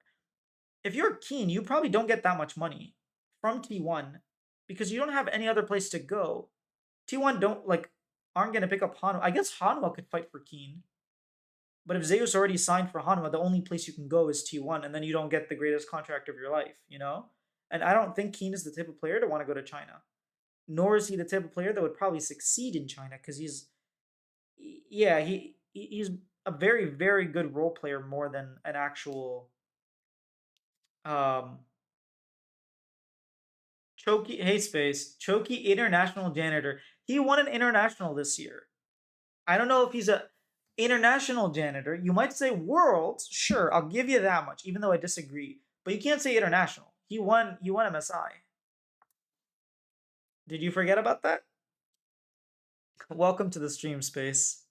Kiin, you probably don't get that much money from T1 because you don't have any other place to go. T1 don't like aren't gonna pick up Hanwha. I guess Hanwha could fight for Kiin, but if Zeus already signed for Hanwha, the only place you can go is T1, and then you don't get the greatest contract of your life. And I don't think Kiin is the type of player to want to go to China. Nor is he the type of player that would probably succeed in China because yeah, he's a very very good role player more than an actual um Choki, hey Space, Choki international janitor. He won an international this year. I don't know if he's a international janitor. You might say worlds, sure, I'll give you that much, even though I disagree. But you can't say international. He won MSI. Did you forget about that? Welcome to the stream, Space.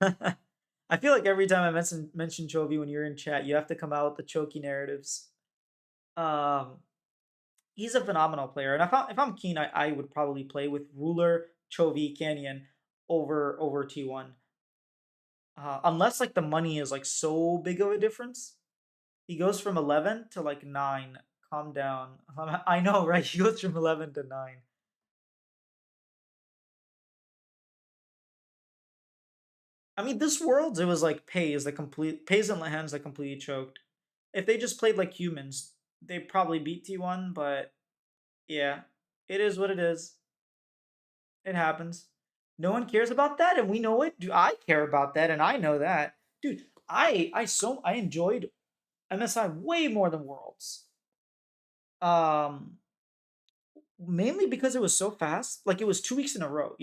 I feel like every time I mention Chovy when you're in chat, you have to come out with the choky narratives. Um, he's a phenomenal player, and if I'm Kiin, I would probably play with Ruler, Chovy, Canyon over T1. Unless like the money is like so big of a difference. He goes from 11 to like 9. Calm down. I know, right? He goes from 11 to 9. I mean, this Worlds, it was like Pays and Lehans that completely choked. If they just played like humans, they probably beat T1, but yeah, it is what it is. It happens. No one cares about that, and we know it. Do I care about that, and I know that. Dude, I enjoyed MSI way more than Worlds. Um Mainly because it was so fast. Like it was 2 weeks in a row,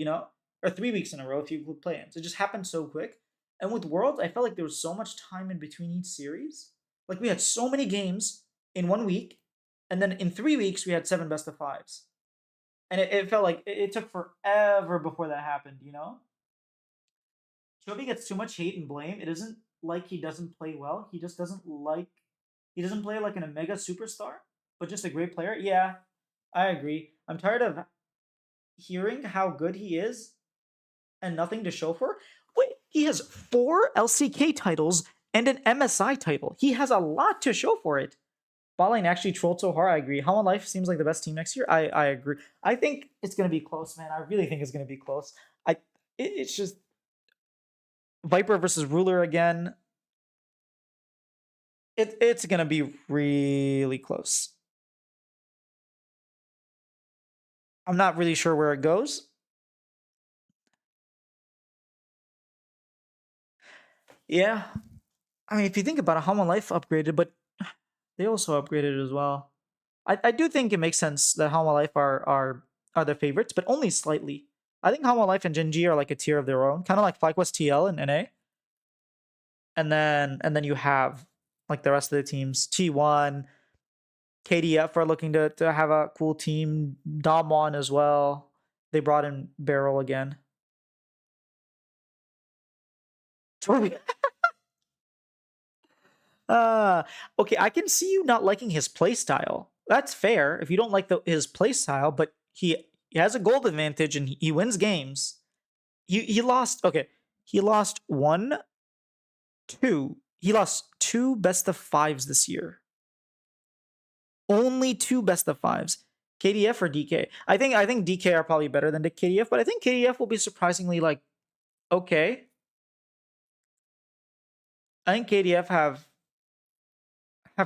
or 3 weeks in a row if you include play-ins. It just happened so quick. And with Worlds, I felt like there was so much time in between each series. Like we had so many games in 1 week, and then in 3 weeks we had 7 best of fives. And it felt like it took forever before that happened. Chovy gets too much hate and blame. It isn't like he doesn't play well. He just doesn't like. He doesn't play like an Omega superstar, but just a great player. Yeah, I agree. I'm tired of hearing how good he is and nothing to show for. Wait, he has 4 LCK titles and an MSI title. He has a lot to show for it. Botline actually trolled so hard. I agree. How on Life seems like the best team next year. I agree. I think it's gonna be close, man. I really think it's gonna be close. It's just Viper versus Ruler again. It's gonna be really close. I'm not really sure where it goes. Yeah, I mean, if you think about it, How on Life upgraded, but they also upgraded as well. I do think it makes sense that How on Life are their favorites, but only slightly. I think How on Life and Gen G are like a tier of their own, kind of like FlyQuest TL and NA. And then you have like the rest of the teams. T1, KDF are looking to have a cool team. Damwon as well. They brought in Barrel again. Okay, I can see you not liking his playstyle. That's fair if you don't like his playstyle, but he has a gold advantage and he wins games. He lost. Okay, he lost one, two. He lost 2 best of 5s this year. Only 2 best of 5s. KDF or DK? I think DK are probably better than the KDF, but I think KDF will be surprisingly like okay. I think KDF have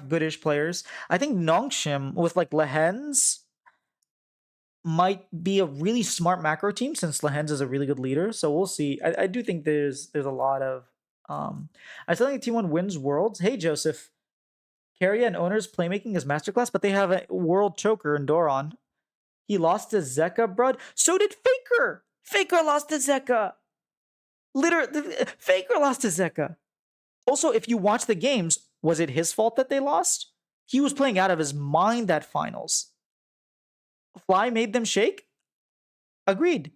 goodish players. I think Nongshim with like Lehens might be a really smart macro team since Lehens is a really good leader. So we'll see. I do think there's a lot of I still think T1 wins worlds. Hey Joseph. Carrier and owners playmaking is masterclass, but they have a world choker in Doran. He lost to Zeka, brud. So did Faker. Faker lost to Zeka. Faker lost to Zeka. Also, if you watch the games, was it his fault that they lost? He was playing out of his mind that finals. Fly made them shake? Agreed.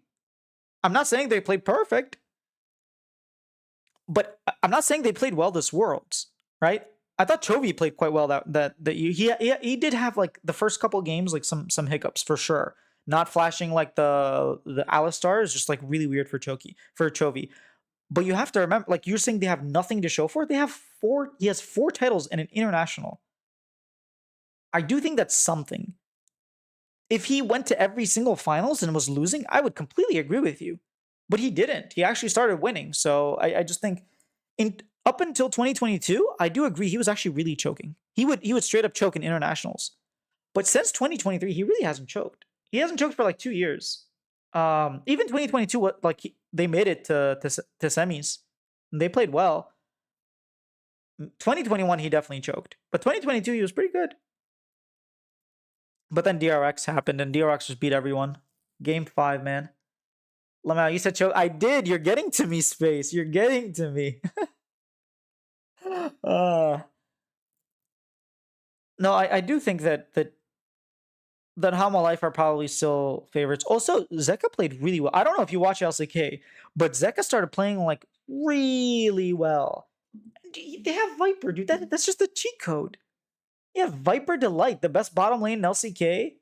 I'm not saying they played perfect, but I'm not saying they played well this Worlds, right? I thought Chovy played quite well that year. He did have like the first couple games like some hiccups for sure. Not flashing like the Alistar is just like really weird for Chovy. But you have to remember, like you're saying, they have nothing to show for it. They have 4. He has 4 titles and an international. I do think that's something. If he went to every single finals and was losing, I would completely agree with you. But he didn't. He actually started winning. So I just think up until 2022, I do agree he was actually really choking. He would straight up choke in internationals. But since 2023, he really hasn't choked. He hasn't choked for like 2 years. Even 2022, they made it to semis. And they played well. 2021, he definitely choked. But 2022, he was pretty good. But then DRX happened, and DRX just beat everyone. Game 5, man. Lamau, you said choke. I did. You're getting to me, Space. You're getting to me. No, I do think that Hama Life are probably still favorites. Also, Zeka played really well. I don't know if you watch LCK, but Zeka started playing like really well. They have Viper, dude. That's just a cheat code. You have Viper Delight, the best bottom lane in LCK,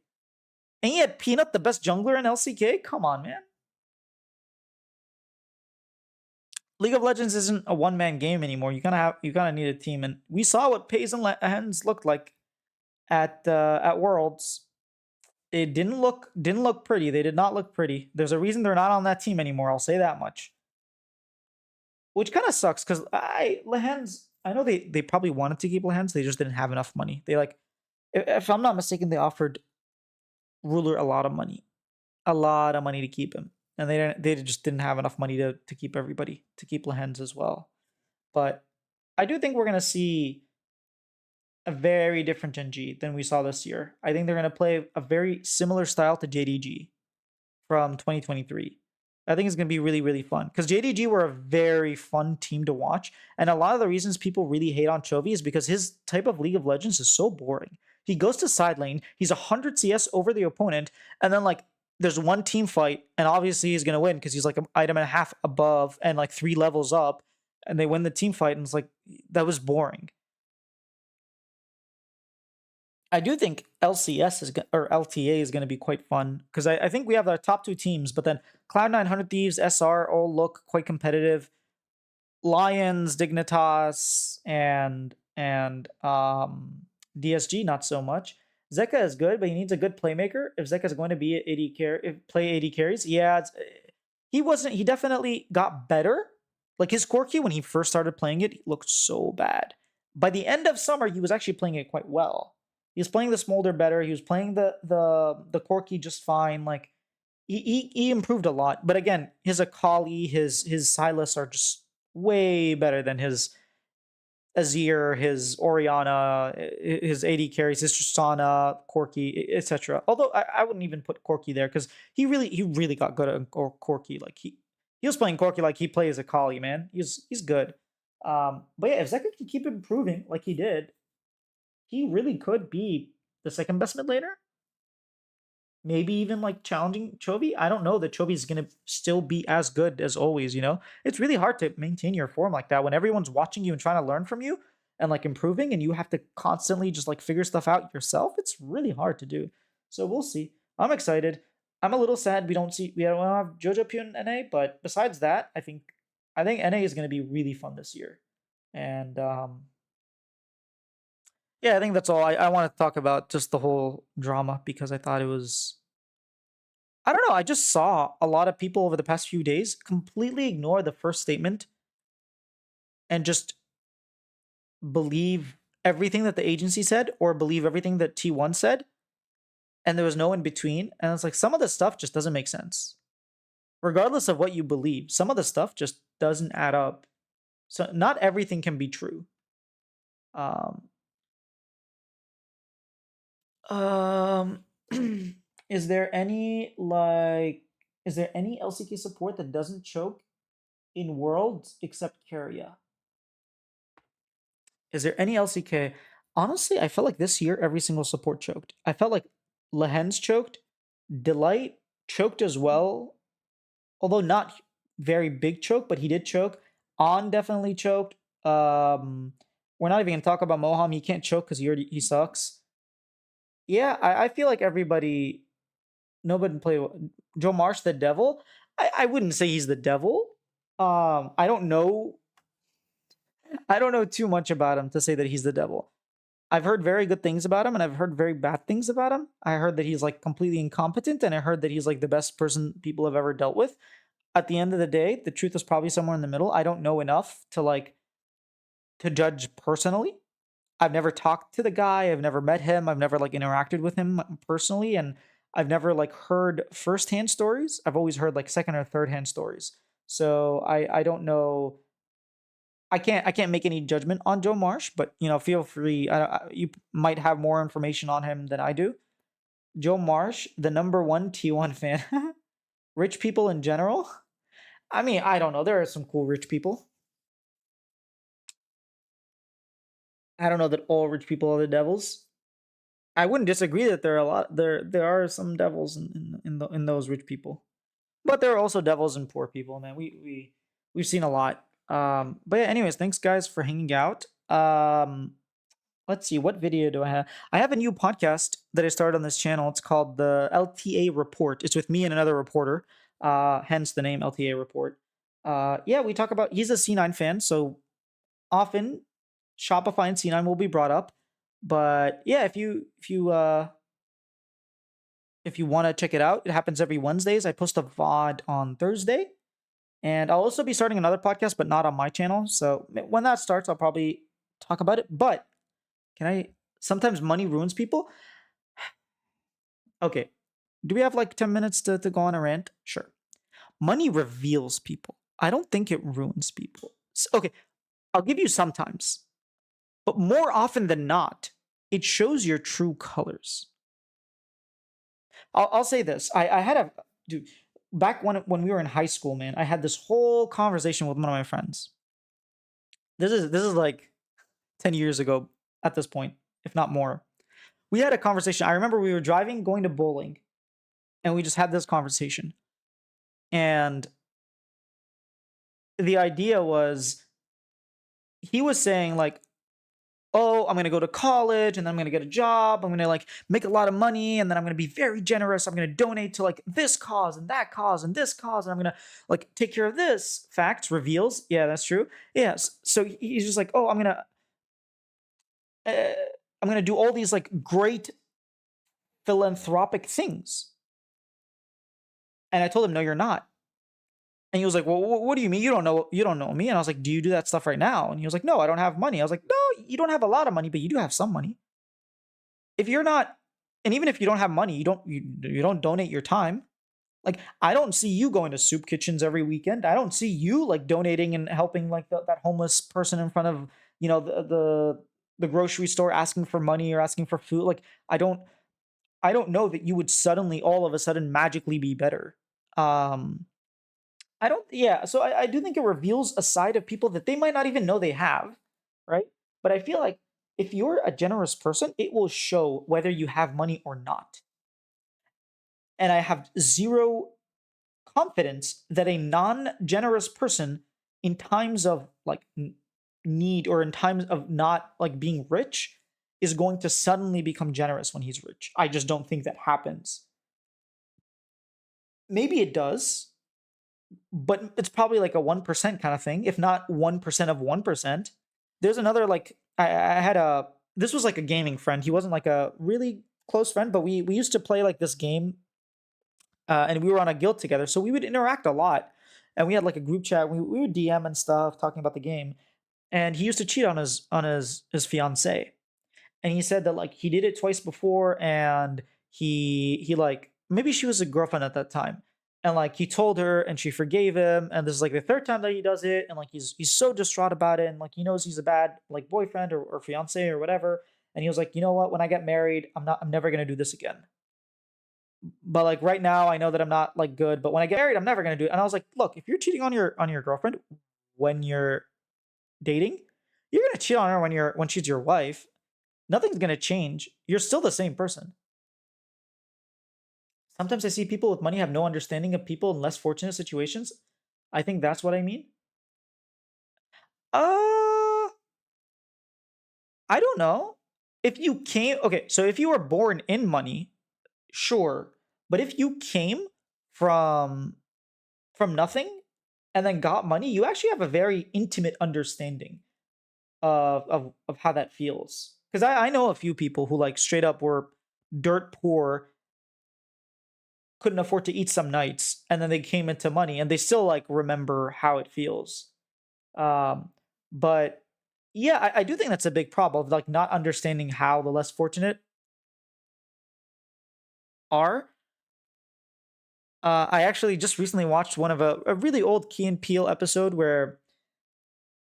and you had Peanut, the best jungler in LCK. Come on, man. League of Legends isn't a one-man game anymore. You kind of need a team, and we saw what Pays and Hens looked like at Worlds. It didn't look pretty. They did not look pretty. There's a reason they're not on that team anymore. I'll say that much. Which kind of sucks because Lehens, I know they probably wanted to keep Lehens. They just didn't have enough money. They like, if I'm not mistaken, they offered Ruler a lot of money to keep him, and they just didn't have enough money to keep everybody, to keep Lehens as well. But I do think we're gonna see a very different Gen G than we saw this year. I think they're gonna play a very similar style to JDG from 2023. I think it's going to be really, really fun because JDG were a very fun team to watch. And a lot of the reasons people really hate on Chovy is because his type of League of Legends is so boring. He goes to side lane, he's 100 CS over the opponent, and then like there's one team fight, and obviously he's going to win because he's like an item and a half above and like 3 levels up, and they win the team fight, and it's like, that was boring. I do think LCS or LTA is going to be quite fun because I think we have our top 2 teams, but then Cloud9, 100 Thieves, SR all look quite competitive. Lions, Dignitas, and DSG not so much. Zeka is good, but he needs a good playmaker. If Zeka is going to be play 80 carries, yeah, he definitely got better. Like his Corki when he first started playing it, looked so bad. By the end of summer, he was actually playing it quite well. He was playing the Smolder better. He was playing the Corki just fine. Like he improved a lot. But again, his Akali, his Silas are just way better than his Azir, his Oriana, his AD carries, his Tristana, Corki, etc. Although I wouldn't even put Corki there because he really got good at Corki. Like he was playing Corki like he plays Akali, man. He's good. But yeah, if Zeka can keep improving like he did, he really could be the second best mid laner. Maybe even like challenging Chovy. I don't know that Chovy is going to still be as good as always, you know? It's really hard to maintain your form like that when everyone's watching you and trying to learn from you and like improving, and you have to constantly just like figure stuff out yourself. It's really hard to do. So we'll see. I'm excited. I'm a little sad we don't have Jojo Pure in NA, but besides that, I think NA is going to be really fun this year. And yeah, I think that's all. I want to talk about just the whole drama because I thought it was. I don't know. I just saw a lot of people over the past few days completely ignore the first statement and just believe everything that the agency said or believe everything that T1 said. And there was no in between. And it's like some of the stuff just doesn't make sense. Regardless of what you believe, some of the stuff just doesn't add up. So not everything can be true. Is there any LCK support that doesn't choke in Worlds except Keria? Is there any LCK? Honestly, I felt like this year every single support choked. I felt like Lehens choked, Delight choked as well, although not very big choke, but he did choke. On definitely choked. We're not even gonna talk about Moham. He can't choke because he sucks. Yeah, I feel like everybody. Nobody play Joe Marsh the devil. I wouldn't say he's the devil. I don't know too much about him to say that he's the devil. I've heard very good things about him, and I've heard very bad things about him. I heard that he's like completely incompetent, and I heard that he's like the best person people have ever dealt with. At the end of the day, the truth is probably somewhere in the middle. I don't know enough to judge personally. I've never talked to the guy. I've never met him. I've never like interacted with him personally, and I've never like heard firsthand stories. I've always heard like second or third hand stories. So I don't know. I can't make any judgment on Joe Marsh, but you know, feel free. You might have more information on him than I do. Joe Marsh, the #1 T1 fan. Rich people in general. I mean, I don't know. There are some cool rich people. I don't know that all rich people are the devils. I wouldn't disagree that there are a lot. There are some devils in those rich people, but there are also devils in poor people. Man, we've seen a lot. But yeah, anyways, thanks guys for hanging out. Let's see, what video do I have? I have a new podcast that I started on this channel. It's called the LTA Report. It's with me and another reporter. Hence the name LTA Report. Yeah, we talk about. He's a C9 fan, so often Shopify and C9 will be brought up. But yeah, if you want to check it out, it happens every Wednesdays. I post a VOD on Thursday. And I'll also be starting another podcast, but not on my channel. So when that starts, I'll probably talk about it. But can I? Sometimes money ruins people. Okay. Do we have like 10 minutes to go on a rant? Sure. Money reveals people. I don't think it ruins people. Okay. I'll give you sometimes. But more often than not, it shows your true colors. I'll say this. I had a dude back when we were in high school, man. I had this whole conversation with one of my friends. This is like 10 years ago at this point, if not more. We had a conversation. I remember we were driving, going to bowling, and we just had this conversation. And the idea was he was saying like, oh, I'm going to go to college and then I'm going to get a job. I'm going to like make a lot of money and then I'm going to be very generous. I'm going to donate to like this cause and that cause and this cause. And I'm going to like take care of this. Facts reveals. Yeah, that's true. Yes. So he's just like, oh, I'm going to do all these like great philanthropic things. And I told him, no, you're not. And he was like, well, what do you mean? You don't know me. And I was like, do you do that stuff right now? And he was like, no, I don't have money. I was like, no, you don't have a lot of money, but you do have some money. If you're not, and even if you don't have money, you don't donate your time. Like, I don't see you going to soup kitchens every weekend. I don't see you like donating and helping like that homeless person in front of, the grocery store asking for money or asking for food. Like, I don't know that you would suddenly all of a sudden magically be better. I don't, yeah. So I do think it reveals a side of people that they might not even know they have, right? But I feel like if you're a generous person, it will show whether you have money or not. And I have zero confidence that a non-generous person in times of like need or in times of not like being rich is going to suddenly become generous when he's rich. I just don't think that happens. Maybe it does, but it's probably like a 1% kind of thing, if not 1% of 1%. There's another like I had a this was like a gaming friend. He wasn't like a really close friend, but we used to play like this game, and we were on a guild together, so we would interact a lot. And we had like a group chat. We would DM and stuff, talking about the game. And he used to cheat on his fiance, and he said that like he did it twice before, and he like maybe she was a girlfriend at that time, and like he told her and she forgave him, and this is like the third time that he does it, and like he's so distraught about it, and like he knows he's a bad like boyfriend or fiance or whatever, and he was like, you know what, when I get married, I'm never gonna do this again. But like right now I know that I'm not like good, but when I get married I'm never gonna do it. And I was like, look, if you're cheating on your girlfriend when you're dating, you're gonna cheat on her when she's your wife. Nothing's gonna change. You're still the same person. Sometimes I see people with money have no understanding of people in less fortunate situations. I think that's what I mean. Uh, I don't know. If you came, okay, so if you were born in money, sure. But if you came from nothing and then got money, you actually have a very intimate understanding of how that feels. Because I know a few people who like straight up were dirt poor, couldn't afford to eat some nights, and then they came into money and they still like remember how it feels. Um, but yeah, I do think that's a big problem of like not understanding how the less fortunate are. I actually just recently watched one of a really old Key and Peele episode where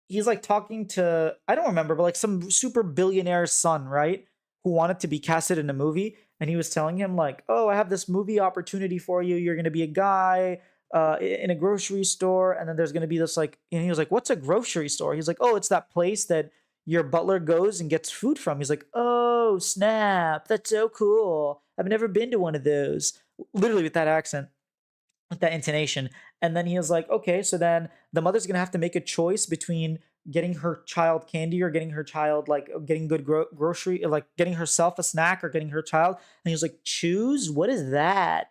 he's like talking to, I don't remember, but like some super billionaire's son, right? Who wanted to be casted in a movie. And he was telling him, like, oh, I have this movie opportunity for you. You're going to be a guy in a grocery store. And then there's going to be this, like, and he was like, what's a grocery store? He's like, oh, it's that place that your butler goes and gets food from. He's like, oh, snap. That's so cool. I've never been to one of those. Literally with that accent, with that intonation. And then he was like, okay, so then the mother's gonna have to make a choice between getting her child candy or getting her child like getting good grocery, like getting herself a snack or getting her child. And he was like, choose? What is that?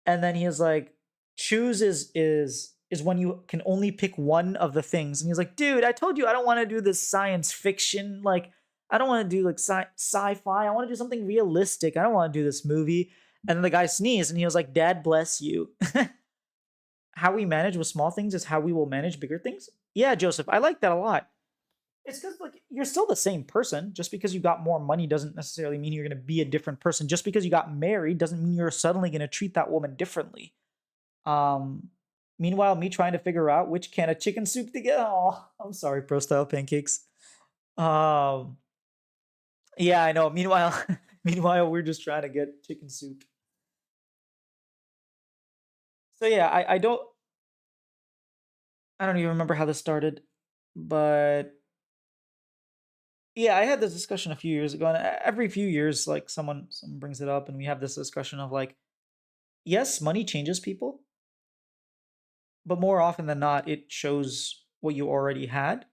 And then he was like, choose is when you can only pick one of the things. And he's like, dude, I told you I don't want to do this science fiction. Like, I don't want to do like sci-fi. I want to do something realistic. I don't want to do this movie. And then the guy sneezed and he was like, Dad bless you. How we manage with small things is how we will manage bigger things. Yeah, Joseph, I like that a lot. It's because like you're still the same person. Just because you got more money doesn't necessarily mean you're going to be a different person. Just because you got married doesn't mean you're suddenly going to treat that woman differently. Um, Meanwhile, me trying to figure out which can of chicken soup to get. Oh, I'm sorry, pro style pancakes. Um, yeah, I know. Meanwhile, meanwhile, we're just trying to get chicken soup. So yeah, I don't even remember how this started, but yeah, I had this discussion a few years ago, and every few years, like someone brings it up, and we have this discussion of like, yes, money changes people, but more often than not, it shows what you already had.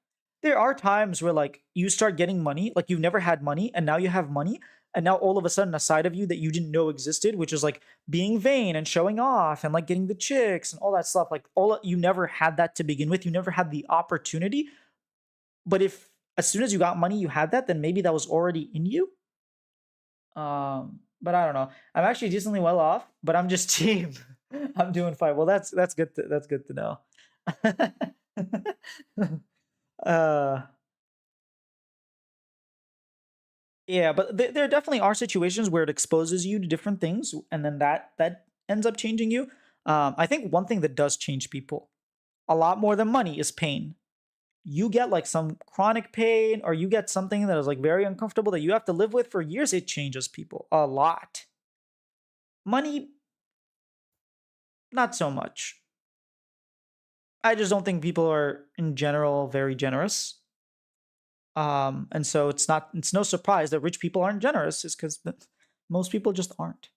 There are times where like you start getting money, like you've never had money, and now you have money, and now all of a sudden a side of you that you didn't know existed, which is like being vain and showing off and like getting the chicks and all that stuff. Like all you never had that to begin with. You never had the opportunity. But if as soon as you got money, you had that, then maybe that was already in you. But I don't know. I'm actually decently well off, but I'm just cheap. I'm doing fine. Well, that's good. That's good to know. uh, yeah, but there definitely are situations where it exposes you to different things, and then that ends up changing you. I think one thing that does change people a lot more than money is pain. You get like some chronic pain, or you get something that is like very uncomfortable that you have to live with for years. It changes people a lot. Money, not so much. I just don't think people are in general very generous. And so it's no surprise that rich people aren't generous, is because most people just aren't.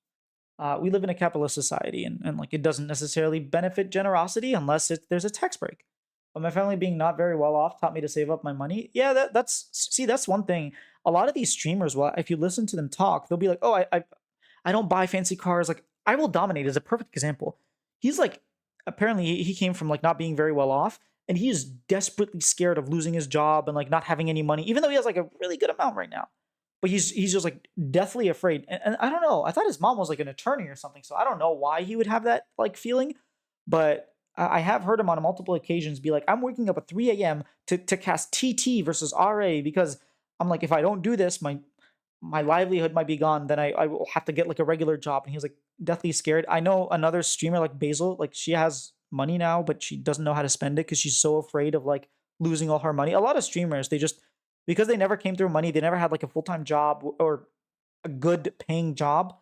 We live in a capitalist society, and like it doesn't necessarily benefit generosity unless there's a tax break. But my family being not very well off taught me to save up my money. Yeah, that's one thing. A lot of these streamers, well, if you listen to them talk, they'll be like, "Oh, I don't buy fancy cars." Like I Will Dominate is a perfect example. He's like, apparently he came from like not being very well off, and he is desperately scared of losing his job and like not having any money, even though he has like a really good amount right now. But he's just like deathly afraid, and I don't know. I thought his mom was like an attorney or something, so I don't know why he would have that like feeling. But I have heard him on multiple occasions be like, "I'm waking up at 3 a.m. to cast TT versus RA because I'm like, if I don't do this, my livelihood might be gone. Then I will have to get like a regular job." And he was like deathly scared. I know another streamer like Basil, like she has money now, but she doesn't know how to spend it because she's so afraid of like losing all her money. A lot of streamers, they just because they never came through money, they never had like a full-time job or a good paying job,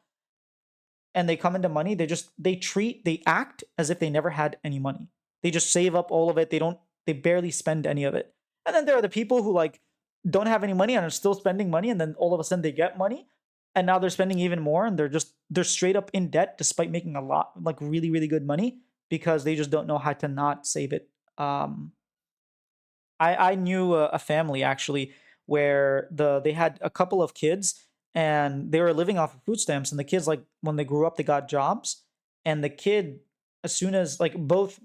and they come into money, they act as if they never had any money. They just save up all of it. They barely spend any of it. And then there are the people who like don't have any money and are still spending money, and then all of a sudden they get money and now they're spending even more, and they're straight up in debt despite making a lot, like really really good money, because they just don't know how to not save it. Um I knew a family actually where they had a couple of kids, and they were living off of food stamps, and the kids like when they grew up they got jobs, and the kid, as soon as like both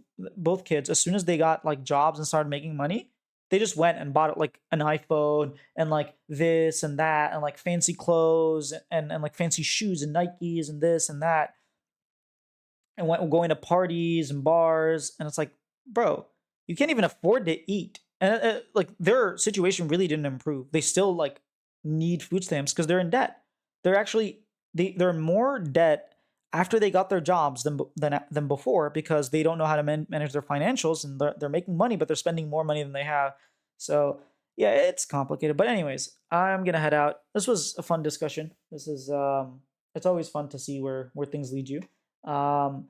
kids, as soon as they got like jobs and started making money, they just went and bought like an iPhone and like this and that and like fancy clothes and like fancy shoes and Nikes and this and that, and went going to parties and bars, and it's like, bro, you can't even afford to eat. And like their situation really didn't improve. They still like need food stamps because they're in debt. They're actually they're more debt after they got their jobs than before, because they don't know how to manage their financials, and they're making money but they're spending more money than they have. So yeah, it's complicated. But anyways, I'm gonna head out. This was a fun discussion. This is it's always fun to see where things lead you. um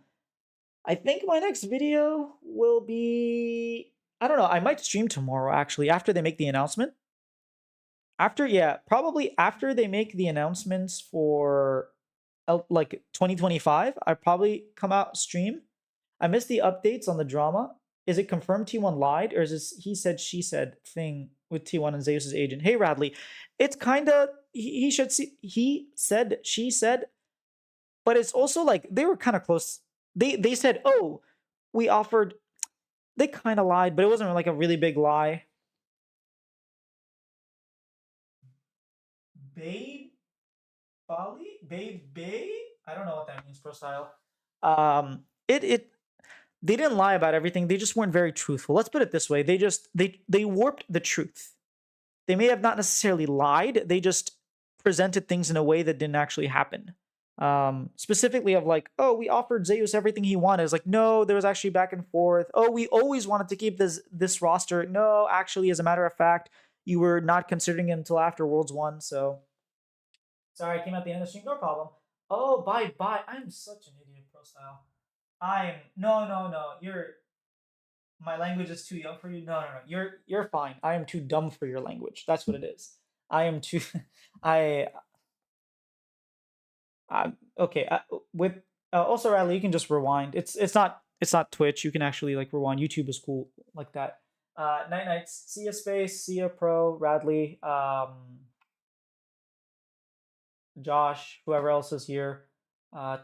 I think my next video will be, I don't know, I might stream tomorrow actually after they make the announcement. After, yeah, probably after they make the announcements for like 2025, I probably come out stream. I missed the updates on the drama. Is it confirmed T1 lied, or is this he said she said thing with T1 and Zeus's agent? Hey Radley, it's kind of he should see he said she said, but it's also like they were kind of close. They said, oh, we offered. They kind of lied, but it wasn't like a really big lie. Babe, Bali, babe. I don't know what that means, pro style. It they didn't lie about everything. They just weren't very truthful. Let's put it this way: they warped the truth. They may have not necessarily lied. They just presented things in a way that didn't actually happen. Specifically, of like, oh, we offered Zeus everything he wanted. It's like, no, there was actually back and forth. Oh, we always wanted to keep this roster. No, actually, as a matter of fact, you were not considering it until after Worlds 1. So sorry, I came at the end of the stream. No problem. Oh, bye. I'm such an idiot, pro style. I'm no. My language is too young for you. No. You're fine. I am too dumb for your language. That's what it is. I am too. I. Okay. With also, Riley, you can just rewind. It's not Twitch. You can actually like rewind. YouTube is cool like that. Nights. See ya, space. See ya, pro. Radley. Josh. Whoever else is here.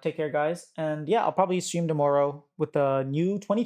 Take care, guys. And yeah, I'll probably stream tomorrow with the new 2020.